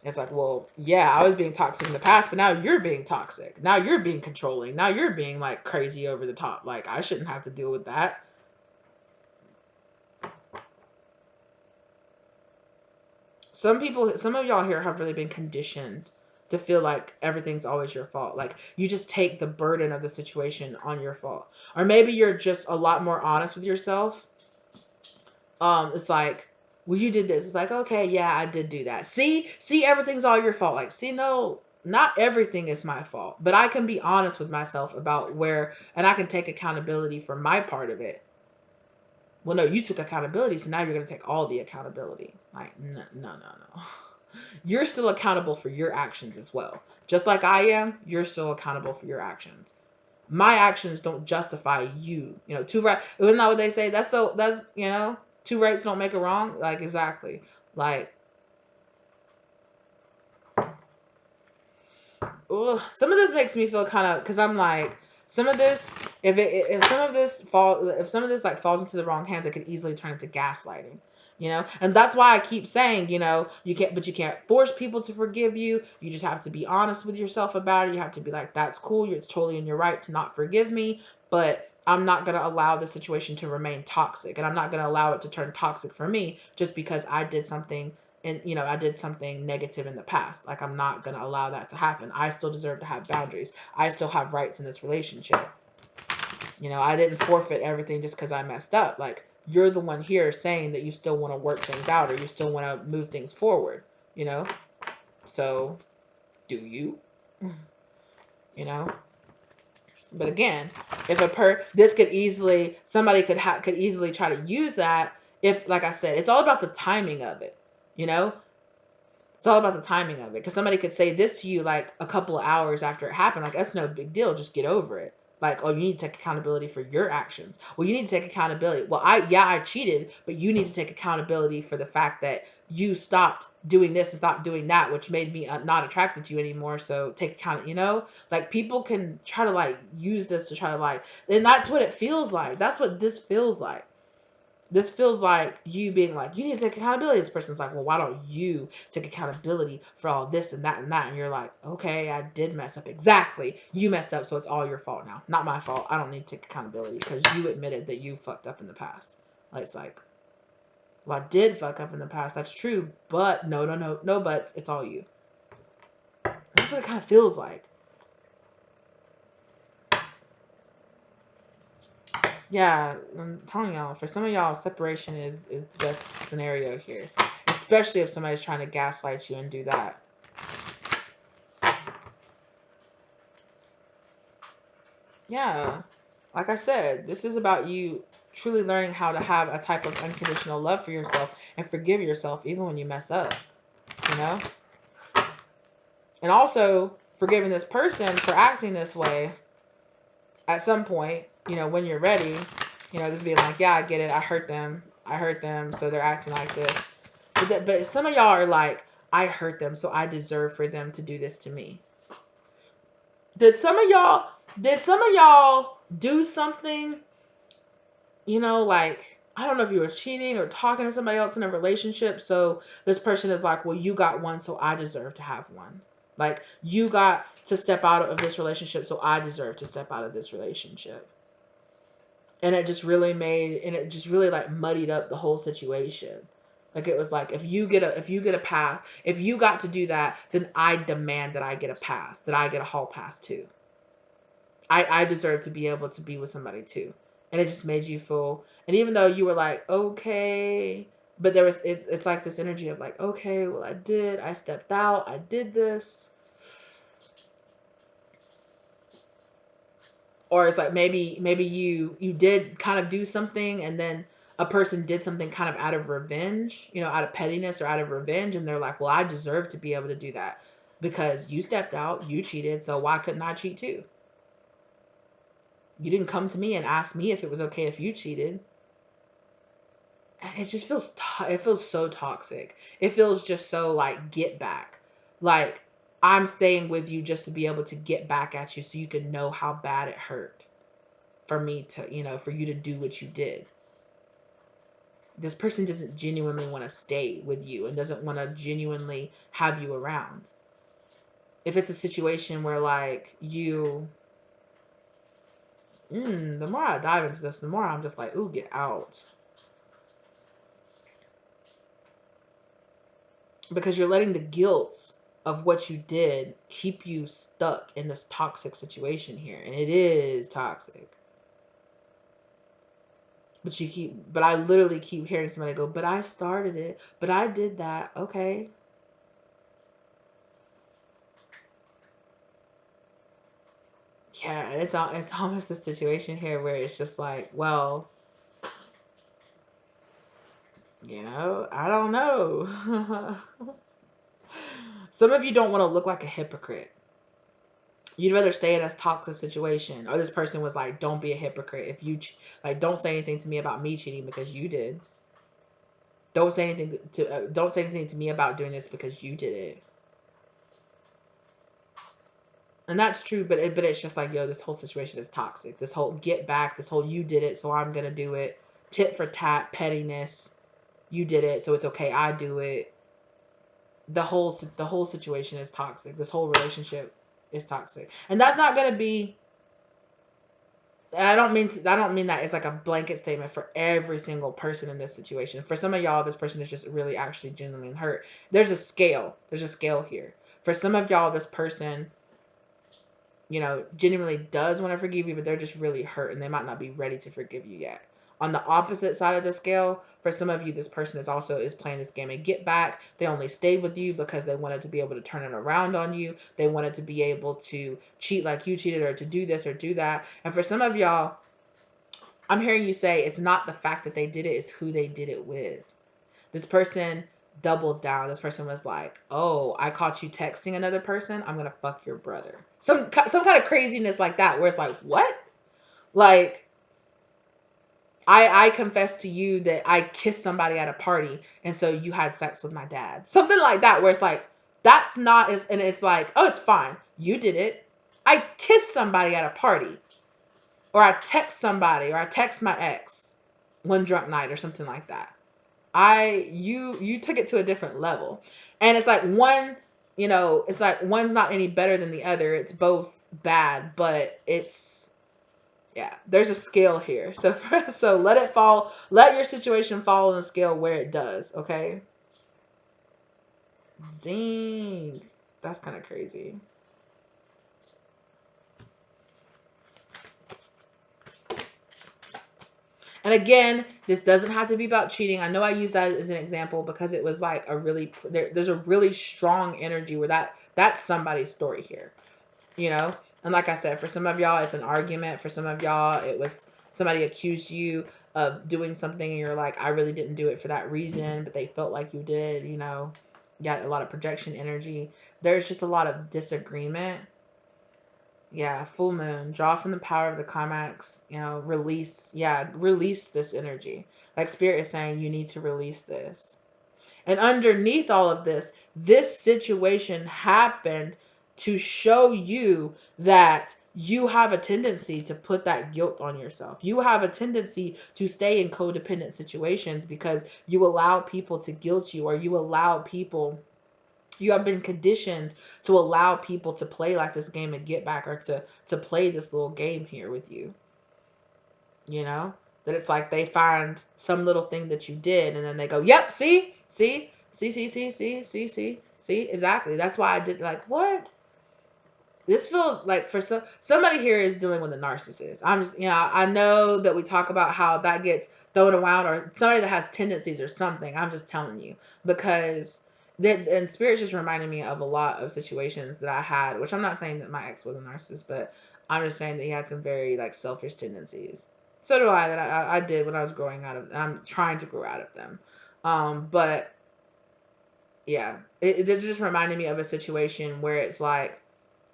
It's like, well, yeah, I was being toxic in the past, but now you're being toxic. Now you're being controlling. Now you're being like crazy over the top. Like, I shouldn't have to deal with that. Some of y'all here have really been conditioned to feel like everything's always your fault. Like, you just take the burden of the situation on your fault. Or maybe you're just a lot more honest with yourself. It's like, well, you did this. It's like, okay, yeah, I did do that. See, everything's all your fault. Like, see, no, not everything is my fault, but I can be honest with myself about where, and I can take accountability for my part of it. Well, no, you took accountability, so now you're going to take all the accountability. Like, no, no, no, no. You're still accountable for your actions as well. Just like I am, you're still accountable for your actions. My actions don't justify you. Two right. Isn't that what they say? That's two rights don't make a wrong. Like, exactly. Like, ugh, some of this makes me feel kind of, because I'm like, some of this, if some of this like falls into the wrong hands, it could easily turn into gaslighting. And that's why I keep saying, you can't force people to forgive you. You just have to be honest with yourself about it. You have to be like, that's cool. It's totally in your right to not forgive me, but I'm not going to allow the situation to remain toxic, and I'm not going to allow it to turn toxic for me just because I did something and I did something negative in the past. Like, I'm not going to allow that to happen. I still deserve to have boundaries. I still have rights in this relationship. I didn't forfeit everything just because I messed up. Like, you're the one here saying that you still want to work things out or you still want to move things forward, So, do you? But again, if this could easily, somebody could easily try to use that if, like I said, it's all about the timing of it, It's all about the timing of it. Because somebody could say this to you like a couple of hours after it happened. Like, that's no big deal. Just get over it. Like, oh, you need to take accountability for your actions. Well, you need to take accountability. Well, I cheated, but you need to take accountability for the fact that you stopped doing this and stopped doing that, which made me not attracted to you anymore. So take account, like, people can try to like use this to try to like, and that's what it feels like. That's what this feels like. This feels like you being like, you need to take accountability. This person's like, well, why don't you take accountability for all this and that and that? And you're like, okay, I did mess up. Exactly. You messed up, so it's all your fault now. Not my fault. I don't need to take accountability because you admitted that you fucked up in the past. Like, it's like, well, I did fuck up in the past. That's true. But no buts. It's all you. That's what it kind of feels like. Yeah, I'm telling y'all, for some of y'all, separation is the best scenario here. Especially if somebody's trying to gaslight you and do that. Yeah. Like I said, this is about you truly learning how to have a type of unconditional love for yourself and forgive yourself even when you mess up. And also forgiving this person for acting this way at some point, when you're ready, just being like, yeah, I get it. I hurt them. So they're acting like this. But some of y'all are like, I hurt them, so I deserve for them to do this to me. Did some of y'all do something, like, I don't know if you were cheating or talking to somebody else in a relationship, so this person is like, well, you got one, so I deserve to have one. Like, you got to step out of this relationship, so I deserve to step out of this relationship. And it just really like muddied up the whole situation. Like, it was like, if you get a pass, if you got to do that, then I demand that I get a pass, that I get a hall pass too. I deserve to be able to be with somebody too. And it just made you feel, and even though you were like, okay, but it's like this energy of like, okay, well, I stepped out, I did this. Or it's like maybe you did kind of do something, and then a person did something kind of out of revenge, out of pettiness or out of revenge, and they're like, well, I deserve to be able to do that because you stepped out, you cheated, so why couldn't I cheat too? You didn't come to me and ask me if it was okay if you cheated. it just feels it feels so toxic. It feels just so like get back. Like I'm staying with you just to be able to get back at you so you can know how bad it hurt for me to, for you to do what you did. This person doesn't genuinely want to stay with you and doesn't want to genuinely have you around. If it's a situation where like the more I dive into this, the more I'm just like, ooh, get out. Because you're letting the guilt of what you did keep you stuck in this toxic situation here. And it is toxic. But I literally keep hearing somebody go, but I started it, but I did that. Okay. Yeah, it's almost the situation here where it's just like, well, I don't know. Some of you don't want to look like a hypocrite. You'd rather stay in this toxic situation. Or this person was like, don't be a hypocrite. If you, like, don't say anything to me about me cheating because you did. Don't say anything to me about doing this because you did it. And that's true, but it's just like, yo, this whole situation is toxic. This whole get back, this whole you did it, so I'm gonna do it. Tit for tat, pettiness. You did it, so it's okay. I do it. The whole situation is toxic. This whole relationship is toxic, and that's not gonna be. I don't mean that it's like a blanket statement for every single person in this situation. For some of y'all, this person is just really actually genuinely hurt. There's a scale. There's a scale here. For some of y'all, this person, genuinely does want to forgive you, but they're just really hurt and they might not be ready to forgive you yet. On the opposite side of the scale, for some of you, this person is playing this game and get back. They only stayed with you because they wanted to be able to turn it around on you. They wanted to be able to cheat like you cheated or to do this or do that. And for some of y'all, I'm hearing you say it's not the fact that they did it, it's who they did it with. This person doubled down. This person was like, "Oh, I caught you texting another person. I'm gonna fuck your brother." Some kind of craziness like that, where it's like, "What?" Like, I confess to you that I kissed somebody at a party, and so you had sex with my dad. Something like that, where it's like, that's not as, and it's like, oh, it's fine. You did it. I kissed somebody at a party, or I text somebody, or I text my ex one drunk night, or something like that. You took it to a different level. And it's like it's like one's not any better than the other. It's both bad, but there's a scale here. So let it fall, let your situation fall on the scale where it does, okay? Zing. That's kind of crazy. And again, this doesn't have to be about cheating. I know I used that as an example because it was like there's a really strong energy where that's somebody's story here, And like I said, for some of y'all, it's an argument. For some of y'all, it was somebody accused you of doing something and you're like, I really didn't do it for that reason, but they felt like you did, got a lot of projection energy. There's just a lot of disagreement. Yeah, full moon. Draw from the power of the climax. Release. Yeah, release this energy. Like Spirit is saying, you need to release this. And underneath all of this situation happened to show you that you have a tendency to put that guilt on yourself. You have a tendency to stay in codependent situations because you allow people to guilt you, or you have been conditioned to allow people to play like this game and get back, or to play this little game here with you. That it's like they find some little thing that you did and then they go, yep, see, exactly. That's why I did. Like, what? This feels like for somebody here is dealing with a narcissist. I'm just, I know that we talk about how that gets thrown around, or somebody that has tendencies or something. I'm just telling you, because and Spirit's just reminding me of a lot of situations that I had, which I'm not saying that my ex was a narcissist, but I'm just saying that he had some very like selfish tendencies. So do I, that I did when I was growing out of, and I'm trying to grow out of them. But yeah, it just reminded me of a situation where it's like,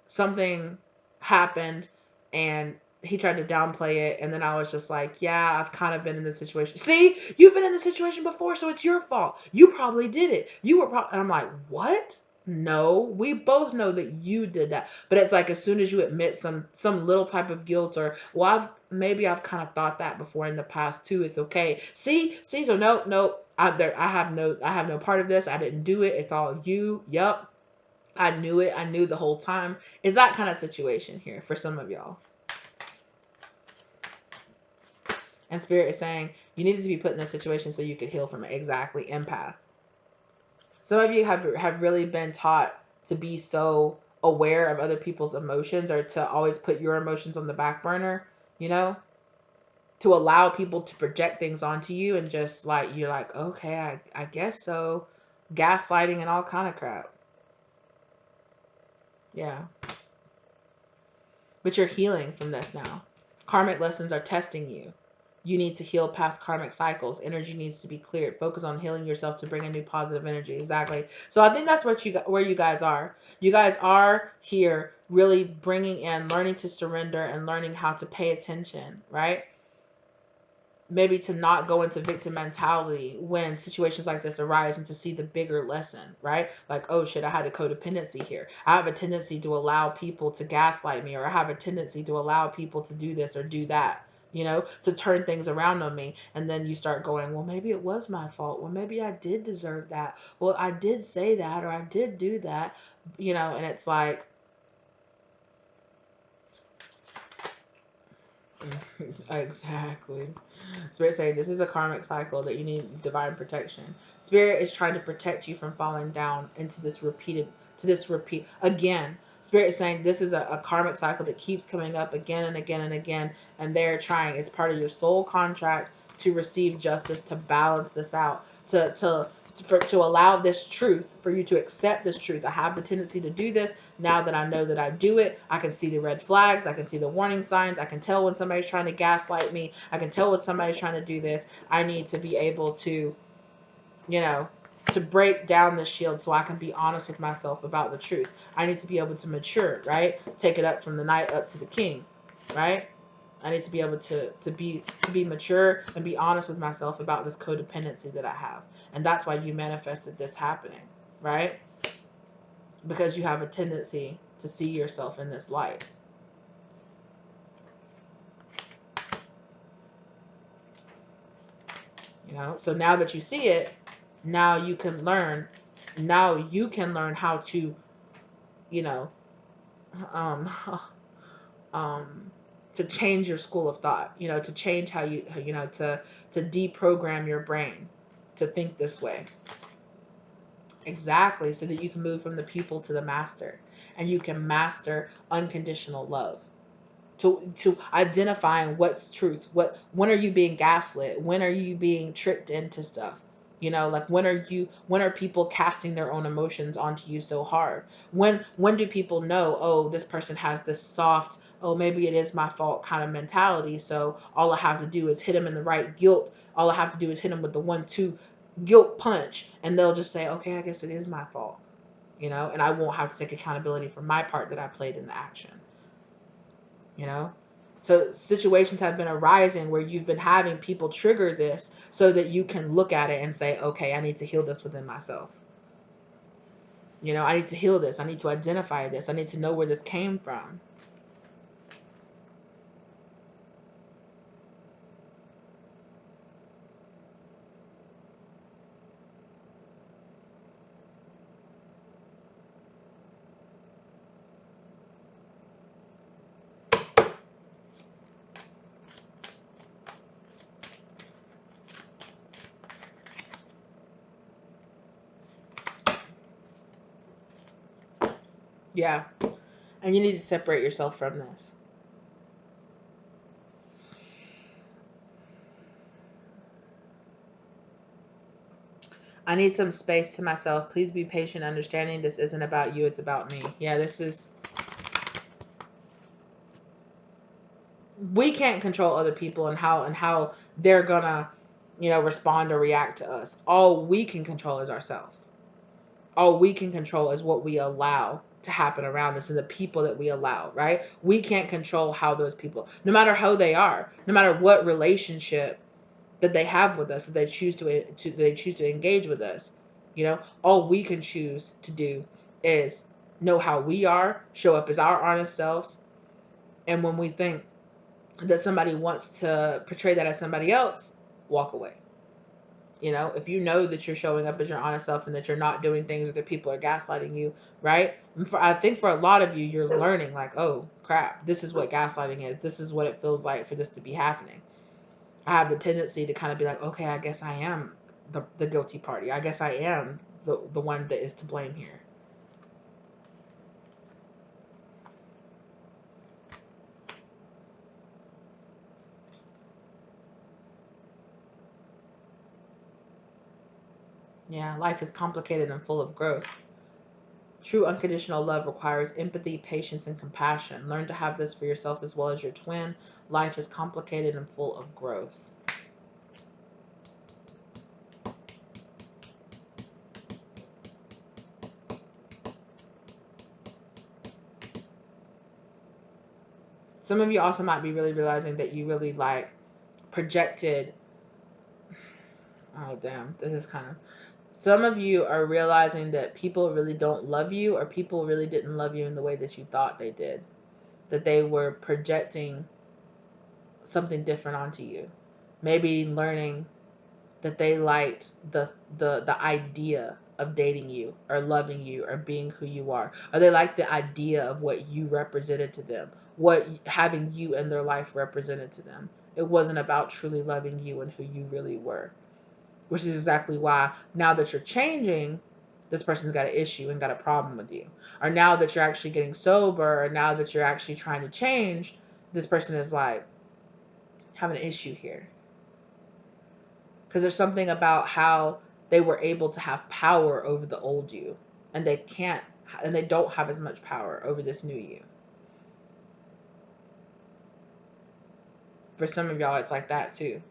something happened and he tried to downplay it, and then I was just like, yeah, I've kind of been in this situation. See, you've been in this situation before, so it's your fault. You probably did it. You were probably, and I'm like, what? No, we both know that you did that. But it's like, as soon as you admit some little type of guilt, or, well, I've kind of thought that before in the past too. It's okay. See, so no, I have no part of this. I didn't do it. It's all you. Yup. I knew it. I knew the whole time. Is that kind of situation here for some of y'all. And Spirit is saying you needed to be put in this situation so you could heal from it. Exactly. Empath. Some of you have really been taught to be so aware of other people's emotions, or to always put your emotions on the back burner, to allow people to project things onto you, and just like, you're like, okay, I guess so. Gaslighting and all kind of crap. Yeah. But you're healing from this now. Karmic lessons are testing you. You need to heal past karmic cycles. Energy needs to be cleared. Focus on healing yourself to bring a new positive energy. Exactly. So I think that's where you guys are. You guys are here really bringing in, learning to surrender and learning how to pay attention, right? Maybe to not go into victim mentality when situations like this arise, and to see the bigger lesson, right? Like, oh shit, I had a codependency here. I have a tendency to allow people to gaslight me, or I have a tendency to allow people to do this or do that, to turn things around on me. And then you start going, well, maybe it was my fault. Well, maybe I did deserve that. Well, I did say that, or I did do that, and it's like, exactly. Spirit saying this is a karmic cycle that you need divine protection. Spirit is trying to protect you from falling down into this repeat again. Spirit is saying this is a karmic cycle that keeps coming up again and again and again, and they're trying. It's part of your soul contract to receive justice, to balance this out, to allow this truth, for you to accept this truth. I have the tendency to do this. Now that I know that I do it, I can see the red flags. I can see the warning signs. I can tell when somebody's trying to gaslight me. I can tell when somebody's trying to do this. I need to be able to, to break down the shield so I can be honest with myself about the truth. I need to be able to mature, right? Take it up from the knight up to the king, right? I need to be able to be mature and be honest with myself about this codependency that I have. And that's why you manifested this happening, right? Because you have a tendency to see yourself in this light. So now that you see it, now you can learn how to, um to change your school of thought, to change how to deprogram your brain to think this way. Exactly, so that you can move from the pupil to the master, and you can master unconditional love. To identifying what's truth, when are you being gaslit, when are you being tricked into stuff, like when are people casting their own emotions onto you so hard, when do people know, oh, this person has this soft, oh, maybe it is my fault kind of mentality, so all I have to do is hit them in the right guilt, all I have to do is hit them with the 1-2 guilt punch, and they'll just say, okay, I guess it is my fault, and I won't have to take accountability for my part that I played in the action. So situations have been arising where you've been having people trigger this so that you can look at it and say, okay, I need to heal this within myself. I need to heal this. I need to identify this. I need to know where this came from. Yeah. And you need to separate yourself from this. I need some space to myself. Please be patient, understanding this isn't about you, it's about me. Yeah, we can't control other people and how they're gonna, respond or react to us. All we can control is ourselves. All we can control is what we allow to happen around us and the people that we allow, right? We can't control how those people, no matter how they are, no matter what relationship that they have with us, that they choose to engage with us, you know, all we can choose to do is know how we are, show up as our honest selves. And when we think that somebody wants to portray that as somebody else, walk away. You know, if you know that you're showing up as your honest self and that you're not doing things that people are gaslighting you, right? I think for a lot of you, you're learning like, oh crap, this is what gaslighting is. This is what it feels like for this to be happening. I have the tendency to kind of be like, okay, I guess I am the guilty party. I guess I am the one that is to blame here. Yeah, life is complicated and full of growth. True unconditional love requires empathy, patience, and compassion. Learn to have this for yourself as well as your twin. Life is complicated and full of growth. Some of you also might be really realizing that you really like projected. Oh, damn. This is kind of. Some of you are realizing that people really don't love you, or people really didn't love you in the way that you thought they did. That they were projecting something different onto you. Maybe learning that they liked the idea of dating you or loving you or being who you are, or they liked the idea of what you represented to them, what having you in their life represented to them. It wasn't about truly loving you and who you really were, which is exactly why now that you're changing, this person's got an issue and got a problem with you. Or now that you're actually getting sober, or now that you're actually trying to change, this person is like having an issue here. Because there's something about how they were able to have power over the old you, and they can't, and they don't have as much power over this new you. For some of y'all, it's like that too.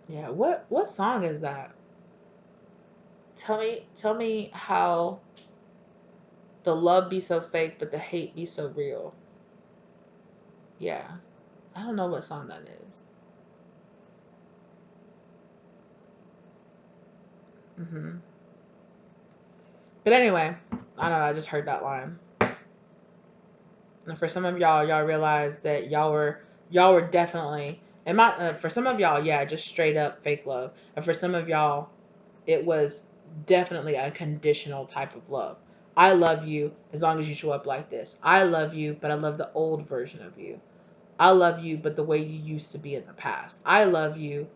Yeah, what song is that? Tell me how the love be so fake but the hate be so real. Yeah. I don't know what song that is. But anyway, I don't know, I just heard that line. And for some of y'all realize that y'all were definitely, and for some of y'all, yeah, just straight up fake love. And for some of y'all, it was definitely a conditional type of love. I love you as long as you show up like this. I love you, but I love the old version of you. I love you, but the way you used to be in the past. I love you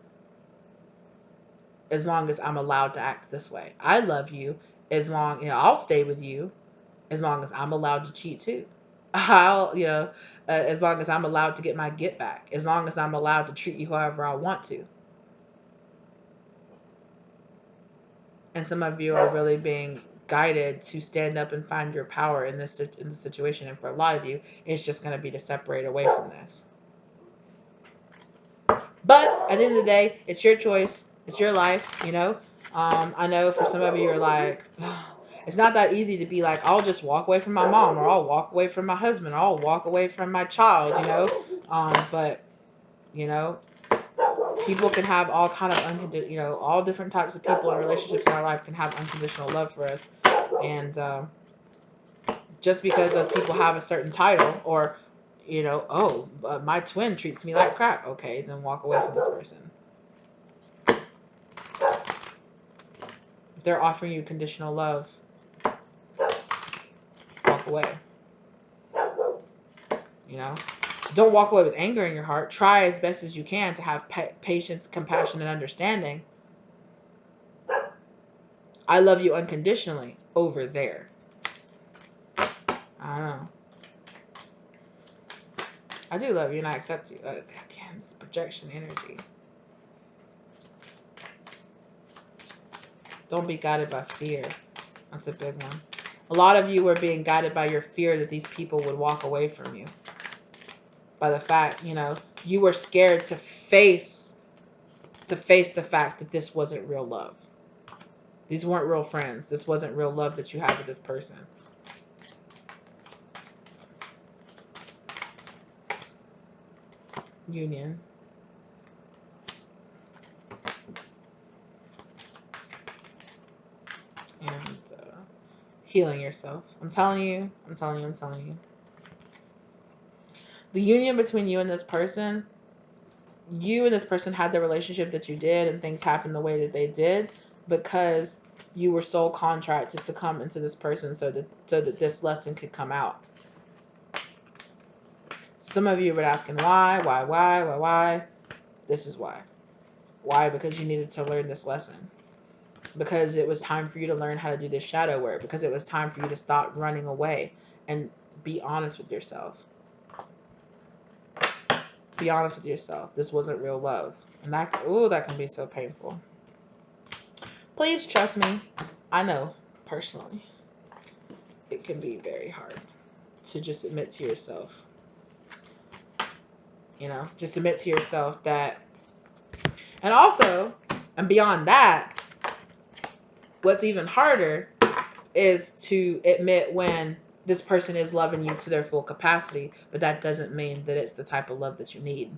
as long as I'm allowed to act this way. I love you as long, I'll stay with you as long as I'm allowed to cheat too. As long as I'm allowed to get my get back, as long as I'm allowed to treat you however I want to. And some of you are really being guided to stand up and find your power in this situation. And for a lot of you, it's just going to be to separate away from this. But at the end of the day, it's your choice. It's your life, I know for some of you, you're like, it's not that easy to be like, I'll just walk away from my mom, or I'll walk away from my husband, or I'll walk away from my child, But, people can have all kind of all different types of people and relationships in our life can have unconditional love for us. And just because those people have a certain title, or, my twin treats me like crap, okay, then walk away from this person. If they're offering you conditional love, walk away. Don't walk away with anger in your heart. Try as best as you can to have patience, compassion, and understanding. I love you unconditionally over there. I don't know. I do love you and I accept you. Again, it's projection energy. Don't be guided by fear. That's a big one. A lot of you were being guided by your fear that these people would walk away from you. By the fact, you were scared to face the fact that this wasn't real love. These weren't real friends. This wasn't real love that you had with this person. Union. And healing yourself. I'm telling you. The union between you and this person, had the relationship that you did, and things happened the way that they did because you were soul contracted to come into this person so that this lesson could come out. Some of you were asking why. This is why. Why? Because you needed to learn this lesson. Because it was time for you to learn how to do this shadow work. Because it was time for you to stop running away and be honest with yourself. Be honest with yourself. This wasn't real love. And that can be so painful. Please trust me. I know, personally, it can be very hard to just admit to yourself. Just admit to yourself that. And also, and beyond that, what's even harder is to admit when this person is loving you to their full capacity, but that doesn't mean that it's the type of love that you need.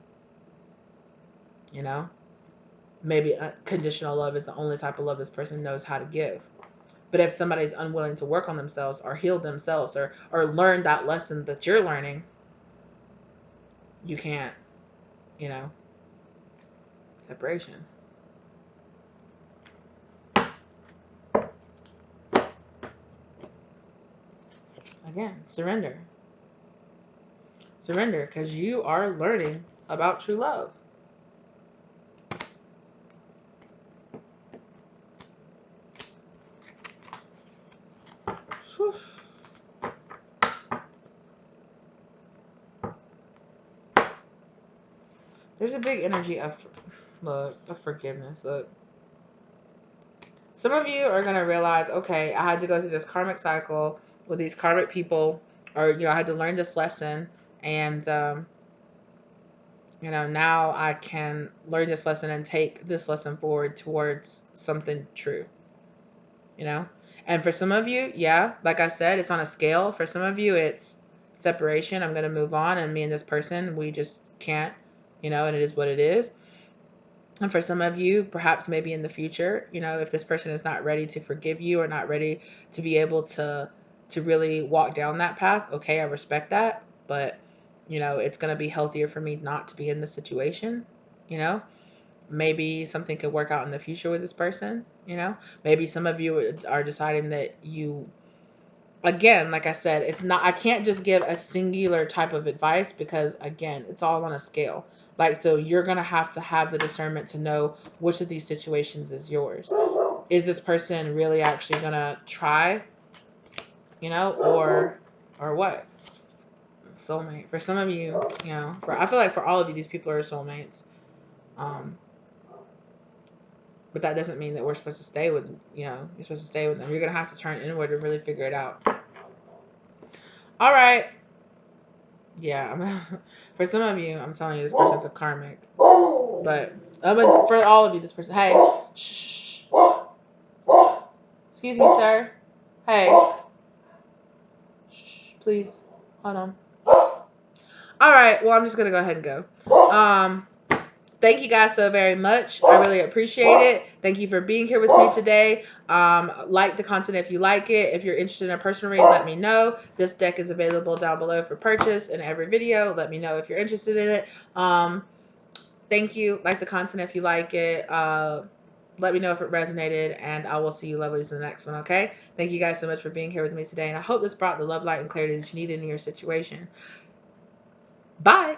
Maybe unconditional love is the only type of love this person knows how to give. But if somebody's unwilling to work on themselves or heal themselves or learn that lesson that you're learning, you can't, separation. Again, surrender. Surrender, because you are learning about true love. Whew. There's a big energy of forgiveness. Look. Some of you are going to realize, okay, I had to go through this karmic cycle with these karmic people, or, I had to learn this lesson, and, now I can learn this lesson and take this lesson forward towards something true, And for some of you, yeah, like I said, it's on a scale. For some of you, it's separation. I'm going to move on, and me and this person, we just can't, and it is what it is. And for some of you, perhaps maybe in the future, if this person is not ready to forgive you or not ready to be able to really walk down that path, okay, I respect that. But, it's going to be healthier for me not to be in this situation, Maybe something could work out in the future with this person, Maybe some of you are deciding that you, again, like I said, I can't just give a singular type of advice because, again, it's all on a scale. So you're going to have the discernment to know which of these situations is yours. Is this person really actually going to try, or what? Soulmate. For some of you, I feel like for all of you, these people are soulmates. But that doesn't mean that we're supposed to stay with, you're supposed to stay with them. You're going to have to turn inward and really figure it out. All right. Yeah, for some of you, I'm telling you, this person's a karmic. But for all of you, this person, hey, shh. Excuse me, sir. Hey. Shh, please. Hold on. All right, well, I'm just going to go ahead and go. Thank you guys so very much. I really appreciate it. Thank you for being here with me today. Like the content if you like it. If you're interested in a personal read, let me know. This deck is available down below for purchase in every video. Let me know if you're interested in it. Thank you. Like the content if you like it. Let me know if it resonated, and I will see you lovelies in the next one, okay? Thank you guys so much for being here with me today, and I hope this brought the love, light, and clarity that you needed in your situation. Bye.